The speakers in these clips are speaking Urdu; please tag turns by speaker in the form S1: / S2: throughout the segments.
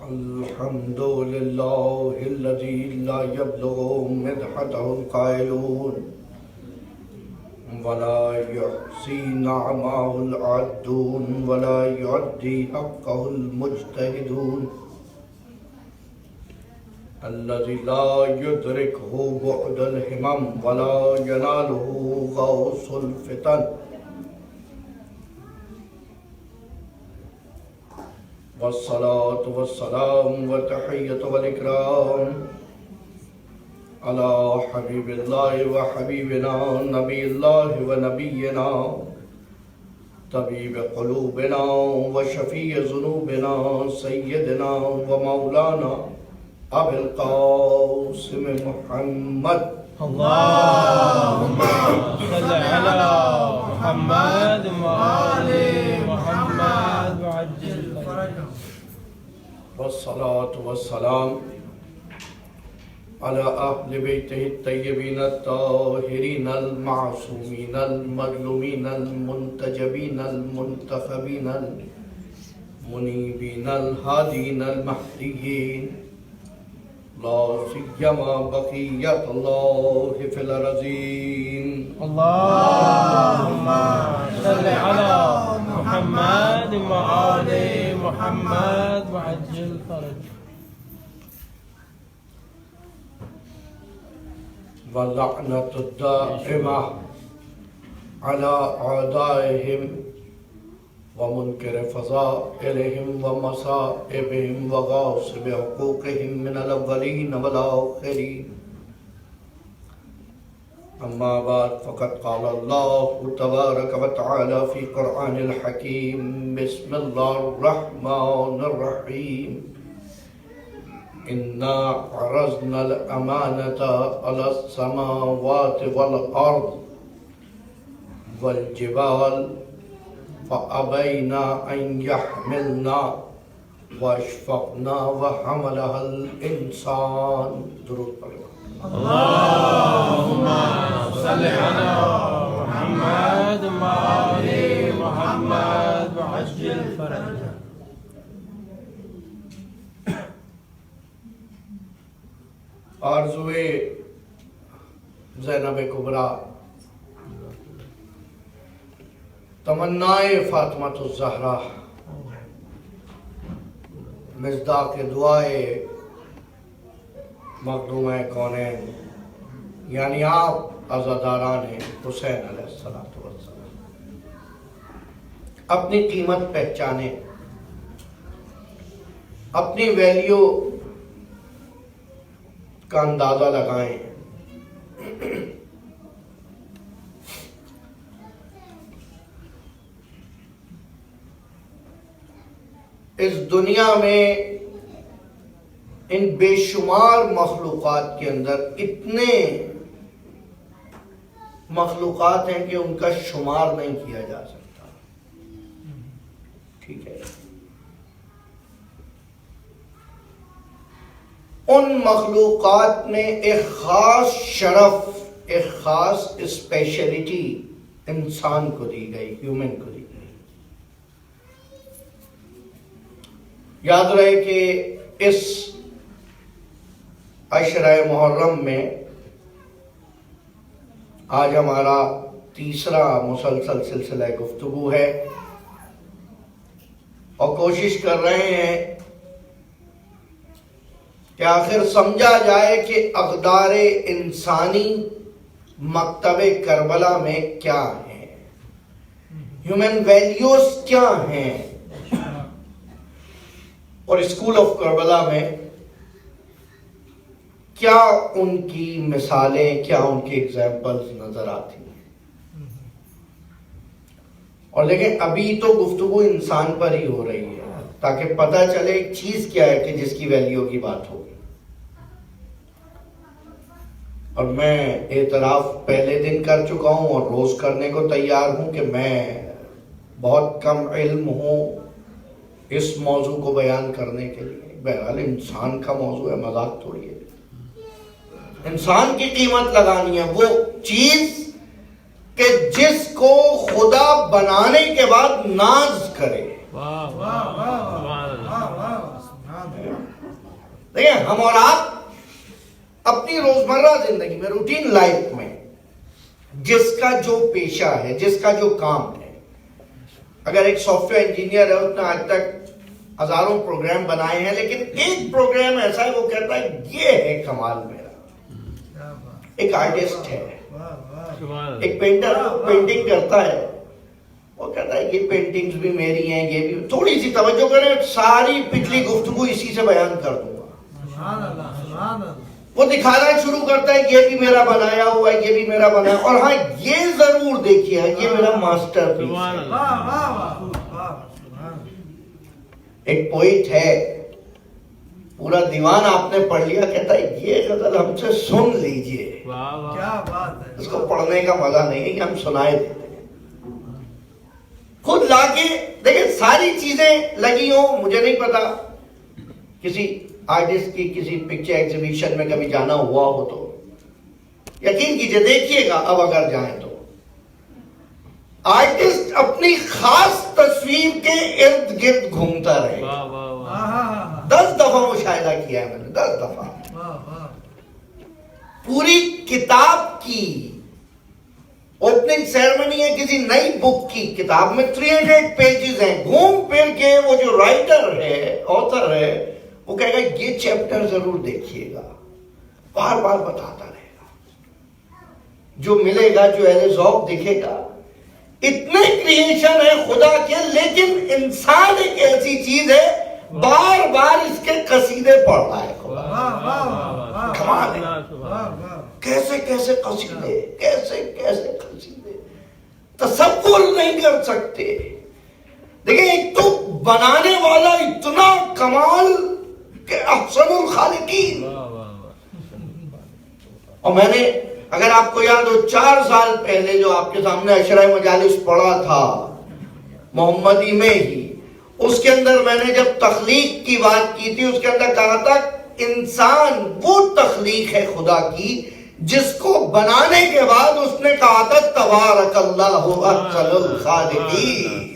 S1: الحمد لله الذي لا يبلغ مدحته القائلون ولا يحصي نعمه العادون ولا يعدي حقه المجتهدون الذي لا يدركه بعد الهمم ولا يناله غوص الفتن والصلاة والسلام والتحية والإكرام على حبيب الله وحبيبنا نبي الله ونبينا طبيب قلوبنا وشفيع ذنوبنا سيدنا ومولانا أبي القاسم محمد
S2: اللهم صل على محمد وآل محمد وعجل فرجهم.
S1: والصلاة والسلام على أهل بيته الطيبين الطاهرين المعصومين المظلومين المنتجبين المنتخبين المنيبين الهادين المهديين لا سيما بقية الله في الأرضين.
S2: اللهم صل على محمد وآل محمد وعجل فرجهم.
S1: واللعنة الدائمة على أعدائهم ومنكر فضائلهم ومصائبهم وغاصب حقوقهم من الأولين والآخرين. أما بعد فقد قال الله تبارك وتعالى في قرآن الحكيم بسم الله الرحمن الرحيم إنا عرضنا الأمانة على السماوات والأرض والجبال فأبينا أن يحملنا وأشفقنا وحملها الإنسان. درود پڑھو.
S2: اللهم صل على محمد وآل محمد وعجل فرجهم.
S1: آرزوئے زینب کبریٰ تمنائے فاطمہ الزہرا مصداق دعائے مخدومہ کونین یعنی آپ عزاداران حسین علیہ السلام اپنی قیمت پہچانے، اپنی ویلیو کا اندازہ لگائیں. اس دنیا میں ان بے شمار مخلوقات کے اندر اتنے مخلوقات ہیں کہ ان کا شمار نہیں کیا جا سکتا. ٹھیک ہے، ان مخلوقات میں ایک خاص شرف، ایک خاص اسپیشلٹی انسان کو دی گئی، ہیومن کو دی گئی. یاد رہے کہ اس عشرہ محرم میں آج ہمارا تیسرا مسلسل سلسلہ گفتگو ہے اور کوشش کر رہے ہیں کہ آخر سمجھا جائے کہ اقدار انسانی مکتب کربلا میں کیا ہیں، ہیومن ویلیوز کیا ہیں، اور اسکول آف کربلا میں کیا ان کی مثالیں، کیا ان کی ایگزامپلز نظر آتی ہیں. اور لیکن ابھی تو گفتگو انسان پر ہی ہو رہی ہے تاکہ پتہ چلے ایک چیز کیا ہے کہ جس کی ویلیو کی بات ہوگی. اور میں اعتراف پہلے دن کر چکا ہوں اور روز کرنے کو تیار ہوں کہ میں بہت کم علم ہوں اس موضوع کو بیان کرنے کے لیے. بہرحال انسان کا موضوع ہے، مذاق تھوڑی ہے. انسان کی قیمت لگانی ہے، وہ چیز کہ جس کو خدا بنانے کے بعد ناز کرے. دیکھیں ہم اور آپ اپنی روزمرہ زندگی میں روٹین لائف میں جس کا جو پیشہ ہے, جس کا جو کام ہے, اگر ایک سافٹ ویئر انجینئر ہے, اس نے آج تک ہزاروں پروگرام بنائے ہیں, لیکن ایک پروگرام ایسا ہے وہ کہتا ہے یہ ہے کمال میرا. ایک آرٹسٹ ہے, ایک پینٹر پینٹنگ کرتا ہے, وہ کہتا ہے یہ پینٹنگز بھی میری ہیں, یہ بھی. تھوڑی سی توجہ کریں, ساری پچھلی گفتگو اسی سے بیان کر دوں گا. وہ دکھانا شروع کرتا ہے یہ بھی میرا بنایا ہوا ہے, یہ بھی میرا بنایا, اور ہاں یہ ضرور دیکھیے یہ میرا ماسٹر پیس ہے. ایک پوئٹ ہے, پورا دیوان آپ نے پڑھ لیا, کہتا ہے یہ غزل ہم سے سن لیجئے.
S2: کیا بات ہے.
S1: اس کو پڑھنے کا مزہ نہیں ہے کہ ہم سنائے دیتے ہیں, خود لا کے دیکھیں. ساری چیزیں لگی ہوں, مجھے نہیں پتا کسی آرٹسٹ کی کسی پکچر ایگزیبیشن میں کبھی جانا ہوا ہو تو یقین کیجئے, دیکھیے گا اب اگر جائیں تو آرٹسٹ اپنی خاص تصویر کے ارد گرد گھومتا رہے. 10 دفعہ مشاہدہ کیا ہے میں نے, 10 دفعہ. پوری کتاب کی اوپننگ سیرمنی ہے کسی نئی بک کی, کتاب میں 300 پیجز ہیں, گھوم پھر کے وہ جو رائٹر ہے, آتھر ہے, وہ کہے گا یہ چیپٹر ضرور دیکھیے گا, بار بار بتاتا رہے گا. جو ملے گا, جو اہل ذوق دیکھے گا. اتنے کریشن ہے خدا کے, لیکن انسان ایک ایسی چیز ہے بار بار اس کے قصیدے پڑھ رہا ہے. کمال ہے. کیسے کیسے قصیدے, کیسے کیسے قصیدے, تصور نہیں کر سکتے. دیکھیں ایک تو بنانے والا اتنا کمال کہ احسن الخالقین. اور میں نے, اگر آپ کو یاد ہو, 4 سال پہلے جو آپ کے سامنے عشرہ مجالس پڑھا تھا محمدی میں ہی, اس کے اندر میں نے جب تخلیق کی بات کی تھی, اس کے اندر کہا تھا انسان وہ تخلیق ہے خدا کی جس کو بنانے کے بعد اس نے کہا تھا تبارک اللہ احسن الخالقین.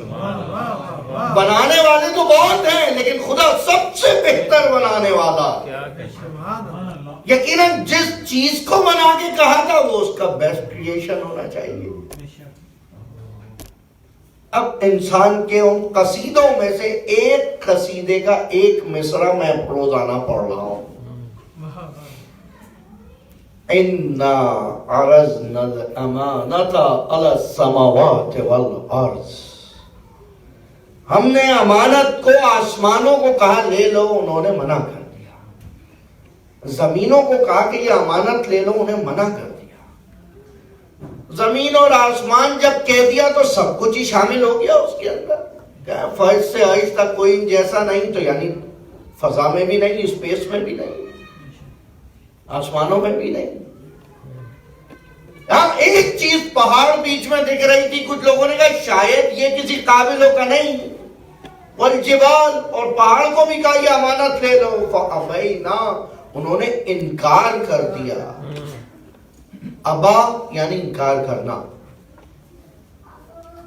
S1: بنانے والے تو بہت ہیں, لیکن خدا سب سے بہتر بنانے والا. یقیناً جس چیز کو بنا کے کہا تھا وہ اس کا بیسٹ کریشن ہونا چاہیے. اب انسان کے ان قصیدوں میں سے ایک قصیدے کا ایک مصرع میں روزانہ پڑھ رہا ہوں. اِنَّا عَرَضْنَا الْأَمَانَةَ عَلَى السَّمَاوَاتِ وَالْأَرْضِ. ہم نے امانت کو آسمانوں کو کہا لے لو, انہوں نے منع کر دیا. زمینوں کو کہا کہ یہ امانت لے لو, انہیں منع کر دیا. زمین اور آسمان جب کہہ دیا تو سب کچھ ہی شامل ہو گیا اس کے اندر. فرض سے عرش تک کوئی جیسا نہیں, تو یعنی فضا میں بھی نہیں, اسپیس میں بھی نہیں, آسمانوں میں بھی نہیں. ہاں ایک چیز پہاڑ بیچ میں دکھ رہی تھی, کچھ لوگوں نے کہا شاید یہ کسی قابلوں کا نہیں, والجبال, اور پہاڑ کو بھی کہا یہ امانت لے لو. فابینا, انہوں نے انکار کر دیا. ابا یعنی انکار کرنا,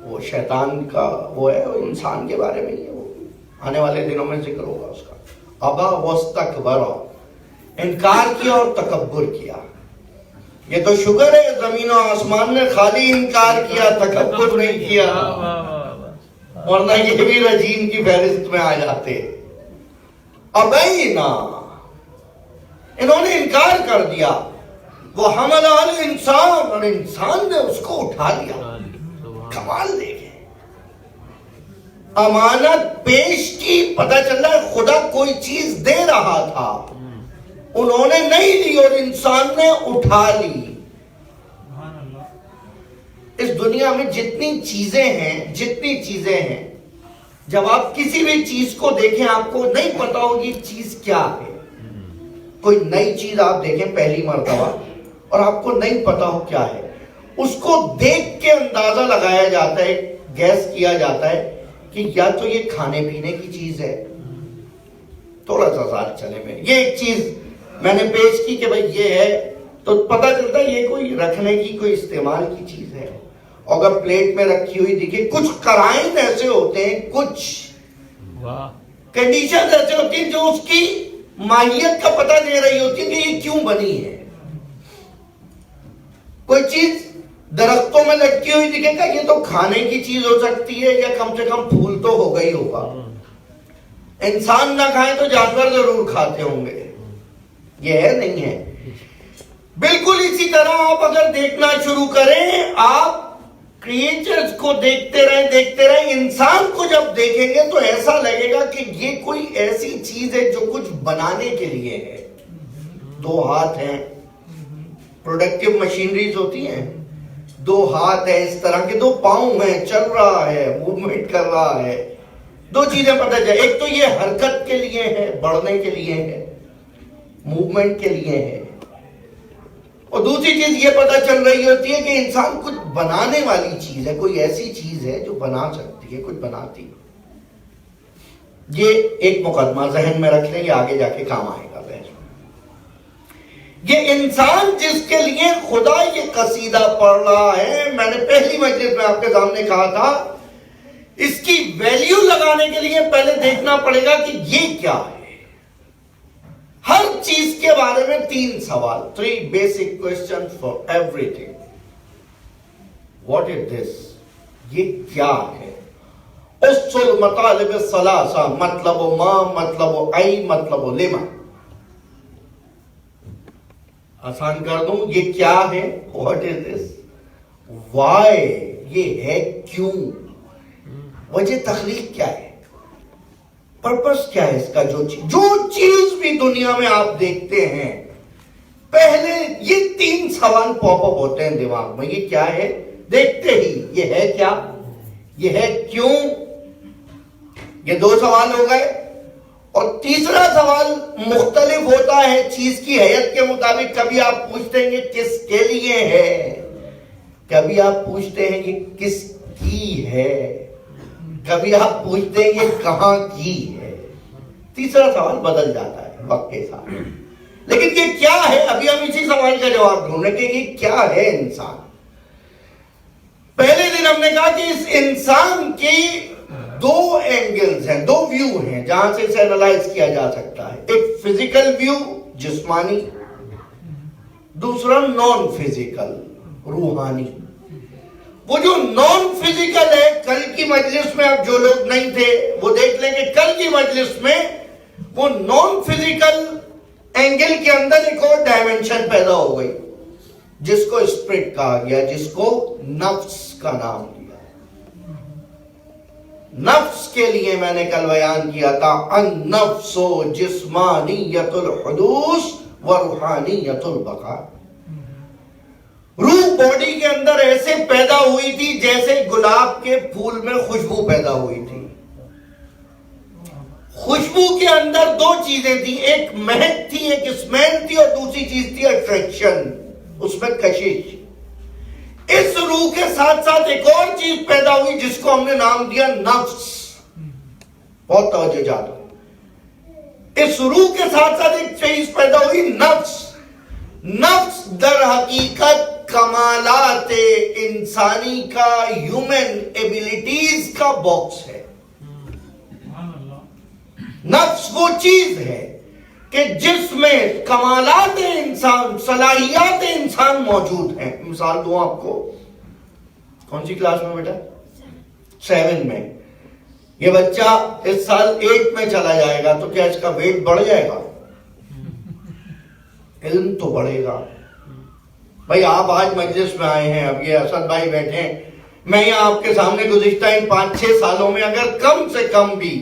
S1: وہ شیطان کا وہ ہے, وہ انسان کے بارے میں ہی ہے, وہ آنے والے دنوں میں ذکر ہوگا اس کا. ابا واستکبر, انکار کیا اور تکبر کیا. یہ تو شکر ہے زمین و آسمان نے خالی انکار کیا, تکبر نہیں کیا, ورنہ یہ بھی رجیم کی فہرست میں آ جاتے. ابینا, انہوں نے انکار کر دیا. وہ حملہ الانسان, اور انسان نے اس کو اٹھا لیا. کمال دیکھیں, امانت پیش کی, پتہ چل رہا ہے خدا کوئی چیز دے رہا تھا, انہوں نے نہیں لی اور انسان نے اٹھا لی. اس دنیا میں جتنی چیزیں ہیں, جب آپ کسی بھی چیز کو دیکھیں آپ کو نہیں پتا ہوگی چیز کیا ہے. کوئی نئی چیز آپ دیکھیں پہلی مرتبہ اور آپ کو نہیں پتا ہو کیا ہے, اس کو دیکھ کے اندازہ لگایا جاتا ہے, گیس کیا جاتا ہے کہ یا تو یہ کھانے پینے کی چیز ہے, تھوڑا سا ساتھ چلے میں, یہ ایک چیز میں نے پیش کی کہ بھئی یہ ہے, تو پتہ چلتا ہے یہ کوئی رکھنے کی, کوئی استعمال کی چیز ہے. اگر پلیٹ میں رکھی ہوئی دیکھیں, کچھ قرائن ایسے ہوتے ہیں, کچھ کنڈیشن ایسے ہوتی ہیں جو اس کی ماہیت کا پتہ دے رہی ہوتی ہے کہ یہ کیوں بنی ہے. کوئی چیز درختوں میں لٹکی ہوئی دکھے گا یہ تو کھانے کی چیز ہو سکتی ہے یا کم سے کم پھول تو ہوگا ہی ہوگا. انسان نہ کھائے تو جانور ضرور کھاتے ہوں گے. یہ ہے نہیں ہے. بالکل اسی طرح آپ اگر دیکھنا شروع کریں, آپ کریچرز کو دیکھتے رہیں, انسان کو جب دیکھیں گے تو ایسا لگے گا کہ یہ کوئی ایسی چیز ہے جو کچھ بنانے کے لیے ہے. 2 ہاتھ ہیں, پروڈکٹیو مشینریز ہوتی ہیں, 2 ہاتھ ہیں, اس طرح کے 2 پاؤں ہیں, چل رہا ہے, موومنٹ کر رہا ہے. 2 چیزیں پتہ چلے, ایک تو یہ حرکت کے لیے ہے, بڑھنے کے لیے ہے, موومنٹ کے لیے ہے, اور دوسری چیز یہ پتہ چل رہی ہوتی ہے کہ انسان کچھ بنانے والی چیز ہے, کوئی ایسی چیز ہے جو بنا سکتی ہے, کچھ بناتی ہے. یہ ایک مقدمہ ذہن میں رکھ لیں, یہ آگے جا کے کام آئے گا بحث میں. یہ انسان جس کے لیے خدا یہ قصیدہ پڑھ رہا ہے, میں نے پہلی مجلس میں آپ کے سامنے کہا تھا, اس کی ویلیو لگانے کے لیے پہلے دیکھنا پڑے گا کہ یہ کیا ہے. ہر چیز کے بارے میں 3 سوال, 3 basic questions for everything. What is this? یہ کیا ہے؟ اصل مطالب الثلاثہ, مطلب و ما, مطلب و ای, مطلب و لما. آسان کر دوں, یہ کیا ہے؟ What is this? Why? یہ ہے کیوں؟ وجہ تخلیق کیا ہے؟ پرپس کیا ہے اس کا؟ جو چیز بھی دنیا میں آپ دیکھتے ہیں, پہلے یہ 3 سوال پاپ اپ ہوتے ہیں دماغ میں. یہ کیا ہے؟ دیکھتے ہی یہ ہے کیا, یہ ہے کیوں. یہ 2 سوال ہو گئے. اور تیسرا سوال مختلف ہوتا ہے چیز کی حیت کے مطابق. کبھی آپ پوچھتے ہیں یہ کس کے لیے ہے, کبھی آپ پوچھتے ہیں یہ کس کی ہے, کبھی آپ پوچھتے ہیں یہ کہاں کی ہے. تیسرا سوال بدل جاتا ہے وقت کے ساتھ. لیکن یہ کیا ہے, ابھی ہم اسی سوال کا جواب ڈھونڈ رہے کہ یہ کیا ہے انسان. پہلے دن ہم نے کہا کہ اس انسان کی 2 اینگلز ہیں, 2 ویو ہیں جہاں سے اسے انالائز کیا جا سکتا ہے. ایک فزیکل ویو جسمانی, دوسرا نان فزیکل روحانی. وہ جو نان فزیکل ہے, کل کی مجلس میں اب جو لوگ نہیں تھے وہ دیکھ لیں کہ کل کی مجلس میں وہ نان فزیکل اینگل کے اندر ایک اور ڈائمنشن پیدا ہو گئی جس کو اسپرٹ کہا گیا, جس کو نفس کا نام دیا. نفس کے لیے میں نے کل بیان کیا تھا, النفس جسمانیت الحدوث و روحانیت البقاء. روح باڈی کے اندر ایسے پیدا ہوئی تھی جیسے گلاب کے پھول میں خوشبو پیدا ہوئی تھی. خوشبو کے اندر 2 چیزیں تھیں, ایک مہک تھی, ایک اسمیل تھی, اور دوسری چیز تھی اٹریکشن, اس میں کشش. اس روح کے ساتھ ساتھ ایک اور چیز پیدا ہوئی جس کو ہم نے نام دیا نفس. بہت توجہ چاہتا ہوں. اس روح کے ساتھ ساتھ ایک چیز پیدا ہوئی نفس. نفس در حقیقت کمالات انسانی کا, ہیومن ایبیلٹیز کا باکس ہے. نفس وہ چیز ہے کہ جس میں کمالات انسان, صلاحیات انسان موجود ہیں. مثال دوں آپ کو, کون سی کلاس میں بیٹا؟ 7 میں. یہ بچہ اس سال 8 میں چلا جائے گا تو کیا اس کا ویٹ بڑھ جائے گا؟ علم تو بڑھے گا. بھائی آپ آج مجلس میں آئے ہیں, اب یہ اسد بھائی بیٹھے ہیں, میں یہاں آپ کے سامنے گزشتہ ان 5-6 سالوں میں اگر کم سے کم بھی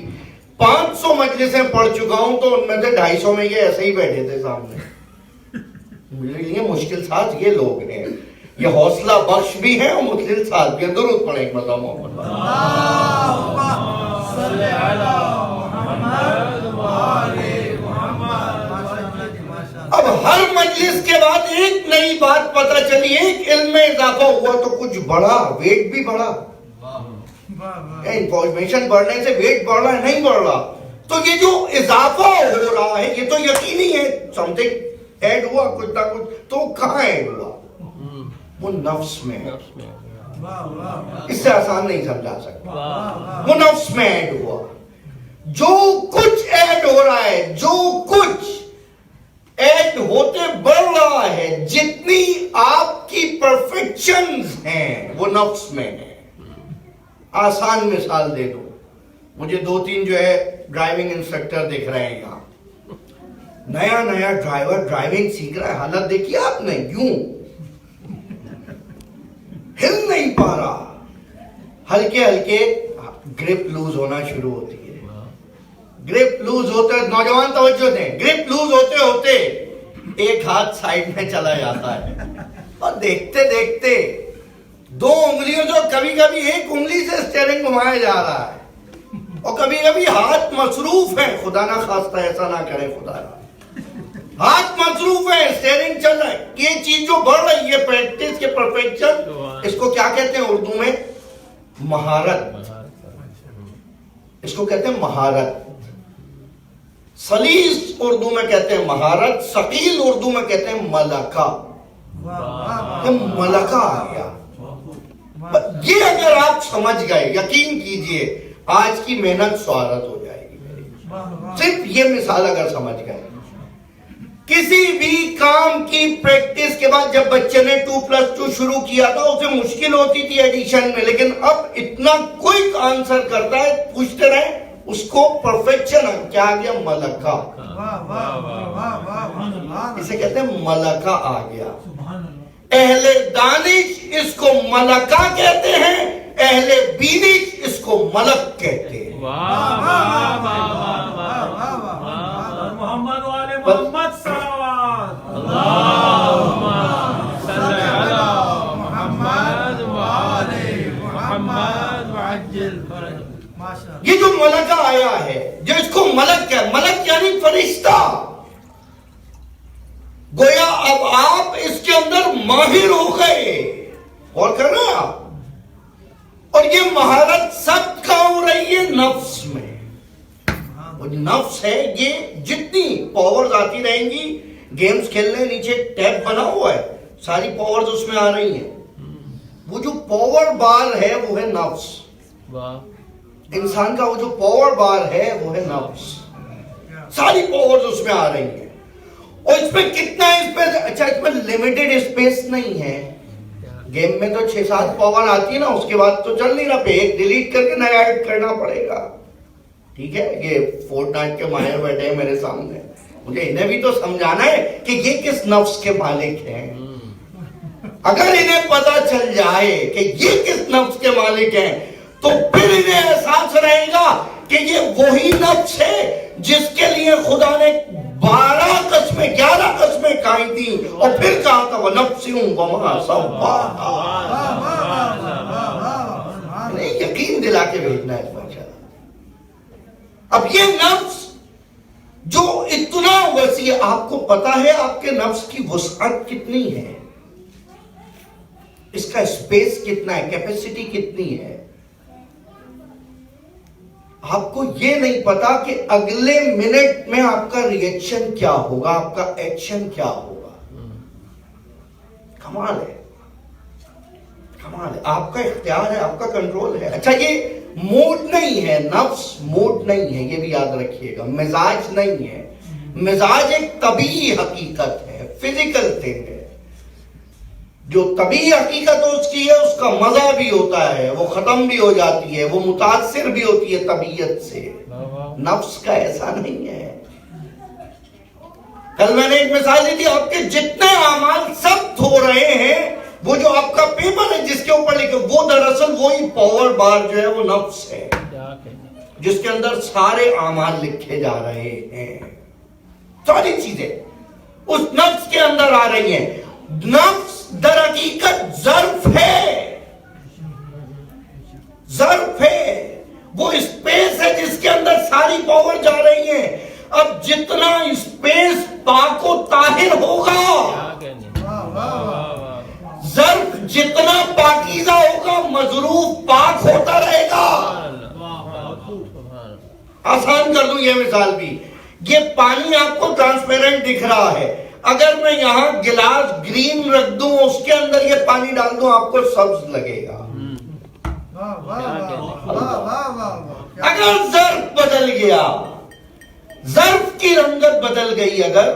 S1: 500 مجلسیں پڑھ چکا ہوں تو ان میں سے 250 میں یہ ایسے ہی بیٹھے تھے سامنے. میرے لیے مشکل ساز یہ لوگ ہیں, یہ حوصلہ بخش بھی ہیں اور مشکل ساز بھی ہیں. درود پڑھیں ایک مرتبہ محمد. اب ہر مجلس کے بعد ایک نئی بات پتہ چلی, ایک علم میں اضافہ ہوا تو کچھ بڑھا, ویٹ بھی بڑھا. انفارمیشن بڑھنے سے ویٹ بڑھ رہا ہے, نہیں بڑھ رہا. تو یہ جو اضافہ ہو رہا ہے یہ تو یقینی ہے, سم تھنگ ایڈ ہوا کچھ نہ کچھ. تو کہاں ایڈ ہوا؟ وہ نفس میں ہے. اس سے آسان نہیں سمجھا سکتا. وہ نفس میں ایڈ ہوا. جو کچھ ایڈ ہو رہا ہے, جو کچھ ریسٹرکشنز ہیں وہ نفس میں ہیں. آسان مثال دے دو, مجھے 2-3 جو ہے ڈرائیونگ انسٹرکٹر دکھ رہے ہیں یہاں, نیا ڈرائیور ڈرائیونگ سیکھ رہا ہے, حالت دیکھیے آپ نے, یوں ہل نہیں پا رہا, ہلکے گرپ لوز ہونا شروع ہوتی ہے. گرپ لوز ہوتے, نوجوان توجہ دیں, گرپ لوز ہوتے ہوتے ایک ہاتھ سائڈ میں چلا جاتا ہے, اور دیکھتے دیکھتے 2 انگلیوں جو کبھی کبھی ایک انگلی سے اسٹیئرنگ گھمایا جا رہا ہے, اور کبھی کبھی ہاتھ مصروف ہے, خدا نہ خواستہ ایسا نہ کرے خدا نہ, ہاتھ مصروف ہے, اسٹیئرنگ چل رہا ہے, یہ چیز جو بڑھ رہی ہے پریکٹس کے پرفیکشن, اس کو کیا کہتے ہیں اردو میں؟ مہارت. اس کو کہتے ہیں مہارت. سلیس اردو میں کہتے ہیں مہارت, ثقیل اردو میں کہتے ہیں ملکہ. ملکہ آ گیا. یہ اگر آپ سمجھ گئے, یقین کیجئے آج کی محنت سعادت ہو جائے گی میری. صرف یہ مثال اگر سمجھ گئے, کسی بھی کام کی پریکٹس کے بعد جب بچے نے 2+2 شروع کیا تھا اسے مشکل ہوتی تھی ایڈیشن میں, لیکن اب اتنا کوئک آنسر کرتا ہے, پوچھتے رہے اس کو پرفیکشن کیا آ گیا؟ ملکہ. اسے کہتے ہیں ملکہ آ گیا. اہل دانش اس کو ملکہ کہتے ہیں, اہل بینش اس کو ملک کہتے ہیں.
S3: محمد والے محمد صلوات اللہم صلی علی محمد والے محمد وعجل فرج.
S1: یہ جو ملکہ آیا ہے, جو اس کو ملک ہے, ملک یعنی فرشتہ, گویا اب آپ اس کے اندر ماہر ہو گئے. اور کر رہے ہیں آپ, اور یہ مہارت سب کا ہو رہی ہے نفس میں. نفس ہے, یہ جتنی پاورز آتی رہیں گی, گیمز کھیلنے نیچے ٹیب بنا ہوا ہے, ساری پاورز اس میں آ رہی ہیں. وہ جو پاور بار ہے وہ ہے نفس. انسان کا وہ جو پاور بار ہے وہ ہے نفس. ساری پاورز اس میں آ رہی ہیں, اور اس میں کتنا اسپیس, اچھا اس میں لمیٹڈ اسپیس نہیں ہے. گیم میں تو 6-7 پاور آتی ہے نا, اس کے بعد تو چل نہیں رہا, پہ ایک ڈیلیٹ کر کے نیا ایڈ کرنا پڑے گا. ٹھیک ہے, یہ فورٹ نائٹ کے ماہر بیٹھے ہیں میرے سامنے, مجھے انہیں بھی تو سمجھانا ہے کہ یہ کس نفس کے مالک ہیں. اگر انہیں پتا چل جائے کہ یہ کس نفس کے مالک ہیں, تو پھر انہیں احساس رہے گا کہ یہ وہی نفس ہے جس کے لیے خدا نے 12 قسمیں 11 قسمیں کھائی تھی, اور پھر کہا تھا وَنَفْسٍ وَمَا سَوَّاهَا. یقین دلا کے بھیجنا ہے. اب یہ نفس جو اتنا وسیع, آپ کو پتا ہے آپ کے نفس کی وسعت کتنی ہے, اس کا اسپیس کتنا ہے, کیپیسٹی کتنی ہے. آپ کو یہ نہیں پتا کہ اگلے منٹ میں آپ کا ریئیکشن کیا ہوگا, آپ کا ایکشن کیا ہوگا. کمال ہے, کمال ہے. آپ کا اختیار ہے, آپ کا کنٹرول ہے. اچھا یہ موڈ نہیں ہے, نفس موڈ نہیں ہے, یہ بھی یاد رکھیے گا. مزاج نہیں ہے, مزاج ایک طبیعی حقیقت ہے, فزیکل تھنگ ہے. جو طبیعی حقیقت اس کی ہے, اس کا مزہ بھی ہوتا ہے, وہ ختم بھی ہو جاتی ہے, وہ متاثر بھی ہوتی ہے طبیعت سے. نفس کا ایسا نہیں ہے. کل میں نے ایک مثال دی تھی, آپ کے جتنے اعمال سب دھو رہے ہیں, وہ جو آپ کا پیپر ہے جس کے اوپر لکھے, وہ دراصل وہی پاور بار جو ہے وہ نفس ہے, جس کے اندر سارے اعمال لکھے جا رہے ہیں. ساری چیزیں اس نفس کے اندر آ رہی ہیں. نفس در حقیقت ظرف ہے, ظرف ہے, وہ اسپیس ہے جس کے اندر ساری پاور جا رہی ہیں. اب جتنا اسپیس پاک و طاہر ہوگا, ظرف جتنا پاکیزہ ہوگا, مظروف پاک ہوتا رہے گا. آسان کر دوں یہ مثال بھی, یہ پانی آپ کو ٹرانسپیرنٹ دکھ رہا ہے, اگر میں یہاں گلاس گرین رکھ دوں, اس کے اندر یہ پانی ڈال دوں, آپ کو سبز لگے گا. اگر ظرف بدل گیا, ظرف کی رنگت بدل گئی, اگر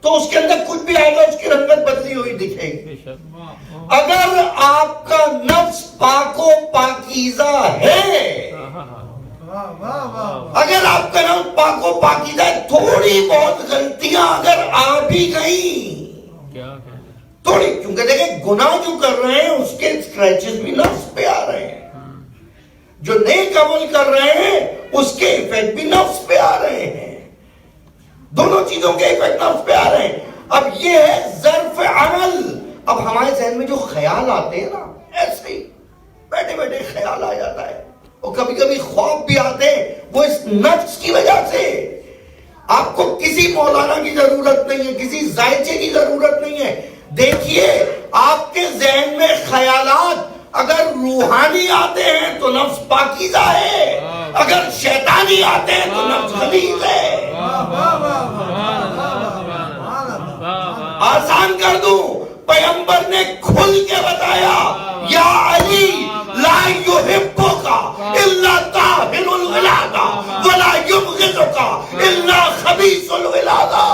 S1: تو اس کے اندر کچھ بھی آئے گا اس کی رنگت بدلی ہوئی دکھے گی. اگر آپ کا نفس پاک و پاکیزہ ہے, اگر آپ کا نفس پاک و پاکیزہ ہے, تھوڑی بہت غلطیاں اگر آ بھی گئیں, تھوڑی, کیونکہ دیکھیں گناہ جو کر رہے ہیں اس کے اسکریچز بھی نفس پہ آ رہے ہیں, جو نیک عمل کر رہے ہیں اس کے ایفیکٹ بھی نفس پہ آ رہے ہیں, دونوں چیزوں کے ایفیکٹ نفس پہ آ رہے ہیں. اب یہ ہے ظرف عمل. اب ہمارے ذہن میں جو خیال آتے ہیں نا, ایسے ہی بیٹھے بیٹھے خیال آ جاتا ہے, اور کبھی کبھی خواب بھی آتے ہیں, وہ اس نفس کی وجہ سے. آپ کو کسی مولانا کی ضرورت نہیں ہے, کسی ذائچے کی ضرورت نہیں ہے. دیکھیے آپ کے ذہن میں خیالات اگر روحانی آتے ہیں تو نفس پاکیزہ ہے, اگر شیطانی آتے ہیں تو نفس خبیث ہے. آسان کر دوں, پیغمبر نے کھل کے بتایا, یا علی لا یحبک الا طاہر الولادہ ولا یبغضک الا خبیث الولادہ.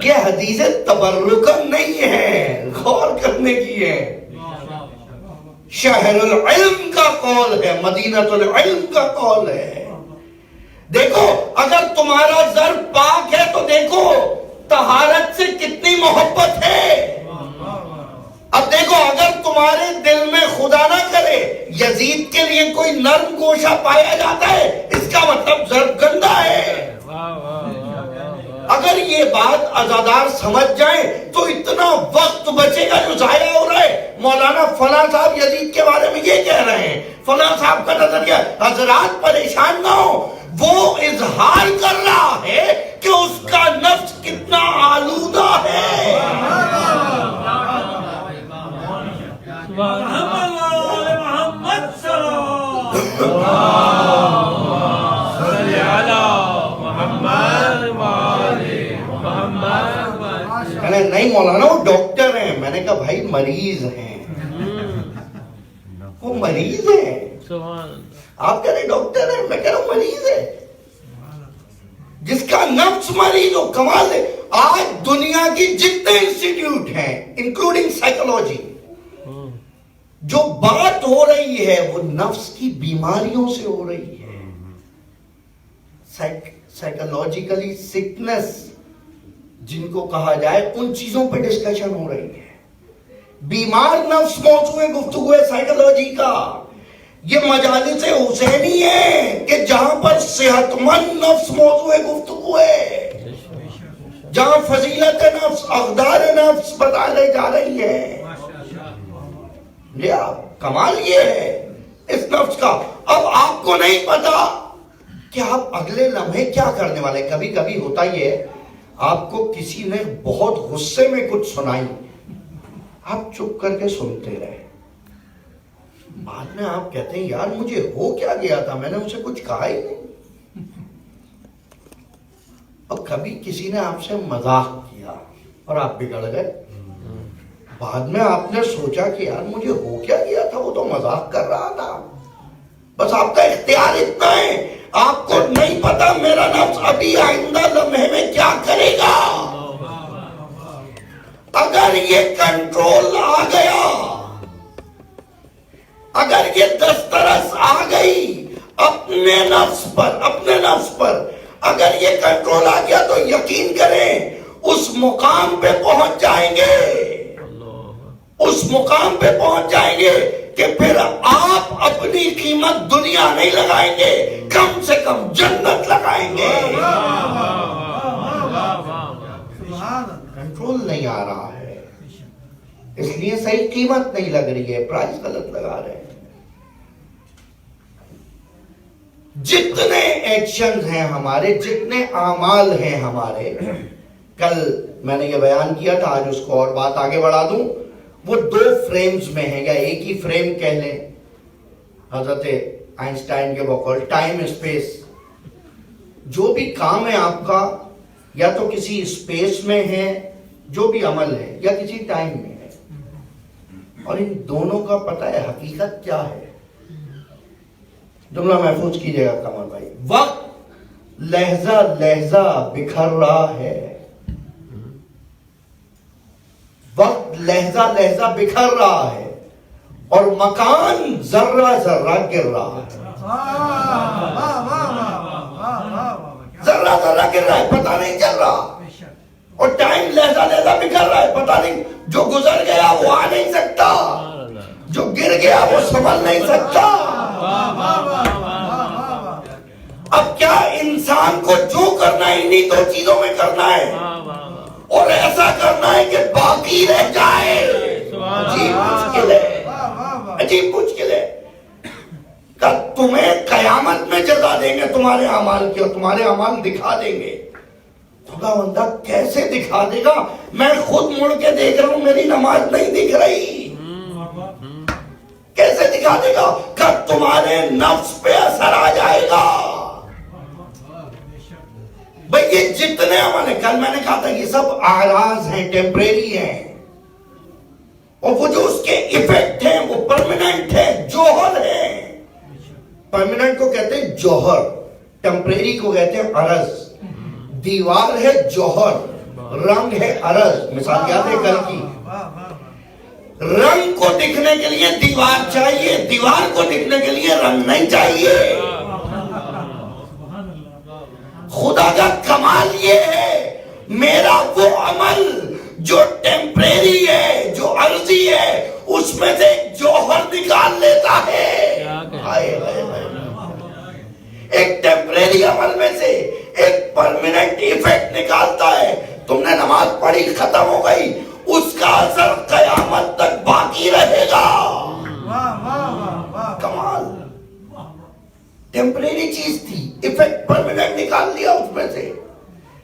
S1: یہ حدیث تبرکن نہیں ہے, غور کرنے کی ہے. شہر العلم کا قول ہے, مدینہ العلم کا قول ہے. دیکھو اگر تمہارا ظرف پاک ہے تو دیکھو طہارت سے کتنی محبت ہے. اب دیکھو اگر تمہارے دل میں خدا نہ کرے یزید کے لیے کوئی نرم گوشہ پایا جاتا ہے, اس کا مطلب ظرف گندا ہے. اگر یہ بات عزادار سمجھ جائیں تو اتنا وقت بچے گا جو ضائع ہو رہا ہے. مولانا فلاں صاحب یزید کے بارے میں یہ کہہ رہے ہیں, فلاں صاحب کا نظریہ, حضرات پریشان نہ ہو, وہ اظہار کر رہا ہے کہ اس کا نفس کتنا آلودہ ہے. نہیں مولانا وہ ڈاکٹر ہیں. میں نے کہا بھائی مریض ہیں, وہ مریض ہیں. آپ کہہ رہے ڈاکٹر ہیں, میں کہہ رہا ہوں مریض ہے. جس کا نفس مریض ہو, کمال ہے. آج دنیا کی جتنے انسٹیٹیوٹ ہیں انکلوڈنگ سائیکولوجی, جو بات ہو رہی ہے وہ نفس کی بیماریوں سے ہو رہی ہے. سائیکولوجیکلی سکنس جن کو کہا جائے, ان چیزوں پہ ڈسکشن ہو رہی ہے. بیمار نفس موضوع گفتگو ہے سائیکولوجی کا. یہ مجالس حسینی ہے کہ جہاں پر صحت مند نفس موضوع گفتگو ہے, جہاں فضیلت نفس, اقدار نفس بتائی جا رہی ہے. کمال یہ ہے اس نفس کا. اب آپ کو نہیں پتا کہ آپ اگلے لمحے کیا کرنے والے. کبھی کبھی ہوتا یہ ہے, آپ کو کسی نے بہت غصے میں کچھ سنائی, آپ چپ کر کے سنتے رہے, بعد میں آپ کہتے ہیں یار مجھے ہو کیا گیا تھا, میں نے اسے کچھ کہا ہی نہیں. اور کبھی کسی نے آپ سے مذاق کیا اور آپ بگڑ گئے, بعد میں آپ نے سوچا کہ یار مجھے ہو کیا گیا تھا, وہ تو مذاق کر رہا تھا. بس آپ کا اختیار اتنا ہے, آپ کو نہیں پتا میرا نفس ابھی آئندہ لمحے میں کیا کرے گا. اگر یہ کنٹرول آ گیا, اگر یہ دسترس آ گئی اپنے نفس پر, اگر یہ کنٹرول آ گیا تو یقین کریں اس مقام پہ پہنچ جائیں گے, اس مقام پہ پہنچ جائیں گے کہ پھر آپ اپنی قیمت دنیا نہیں لگائیں گے, کم سے کم جنت لگائیں گے. کنٹرول نہیں آ رہا ہے, اس لیے صحیح قیمت نہیں لگ رہی ہے, پرائز غلط لگا رہے ہیں. جتنے ایکشنز ہیں ہمارے, جتنے اعمال ہیں ہمارے, کل میں نے یہ بیان کیا تھا, آج اس کو اور بات آگے بڑھا دوں, وہ دو فریمز میں ہیں, یا ایک ہی فریم کہہ لیں. حضرت آئنسٹائن کے بقول ٹائم اسپیس, جو بھی کام ہے آپ کا یا تو کسی اسپیس میں ہے, جو بھی عمل ہے, یا کسی ٹائم میں ہے. اور ان دونوں کا پتہ ہے حقیقت کیا ہے؟ جملہ محفوظ کیجئے گا کمال بھائی. وقت لہجہ لہجہ بکھر رہا ہے. وقت لہجہ لہجہ بکھر رہا ہے اور مکان ذرہ ذرہ گر رہا ہے. ذرہ ذرہ گر رہا ہے، پتہ نہیں چل رہا. اور ٹائم لہجہ لہجہ بکھر رہا ہے، پتہ نہیں. جو گزر گیا وہ آ نہیں سکتا، جو گر گیا وہ سنبھل نہیں سکتا. اب کیا انسان کو جو کرنا ہے انہی دو چیزوں میں کرنا ہے، اور ایسا کرنا ہے کہ باقی رہ جائے. عجیب مشکل ہے، عجیب مشکل ہے. کہ تمہیں قیامت میں جزا دیں گے تمہارے اعمال کی، اور تمہارے اعمال دکھا دیں گے. خدا بندہ کیسے دکھا دے گا؟ میں خود مڑ کے دیکھ رہا ہوں، میری نماز نہیں دکھ رہی. کیسے دکھا دے گا؟ کہ تمہارے نفس پہ اثر آ جائے گا. بھئی یہ جتنے عمل ہیں، کل میں نے کہا تھا یہ سب اعراض ہیں، ٹیمپریری ہیں، اور وہ جو اس کے ایفیکٹ ہیں وہ پرماننٹ ہیں، جوہر ہیں. پرماننٹ کو کہتے ہیں جوہر، ٹیمپریری کو کہتے ہیں عرض. دیوار ہے جوہر، رنگ ہے عرض. مثال یاد ہے کل کی؟ رنگ کو دکھنے کے لیے دیوار چاہیے، دیوار کو دکھنے کے لیے رنگ نہیں چاہیے. خدا کا کمال یہ ہے، میرا وہ عمل جو ٹیمپریری ہے، جو عرضی ہے، اس میں سے جوہر نکال لیتا ہے. ایک ٹیمپریری عمل میں سے ایک پرماننٹ ایفیکٹ نکالتا ہے. تم نے نماز پڑھی، ختم ہو گئی، اس کا اثر قیامت تک باقی رہے گا. کمال. ٹیمپریری چیز تھی، ایفیکٹ پرماننٹ نکال لیا اس میں سے.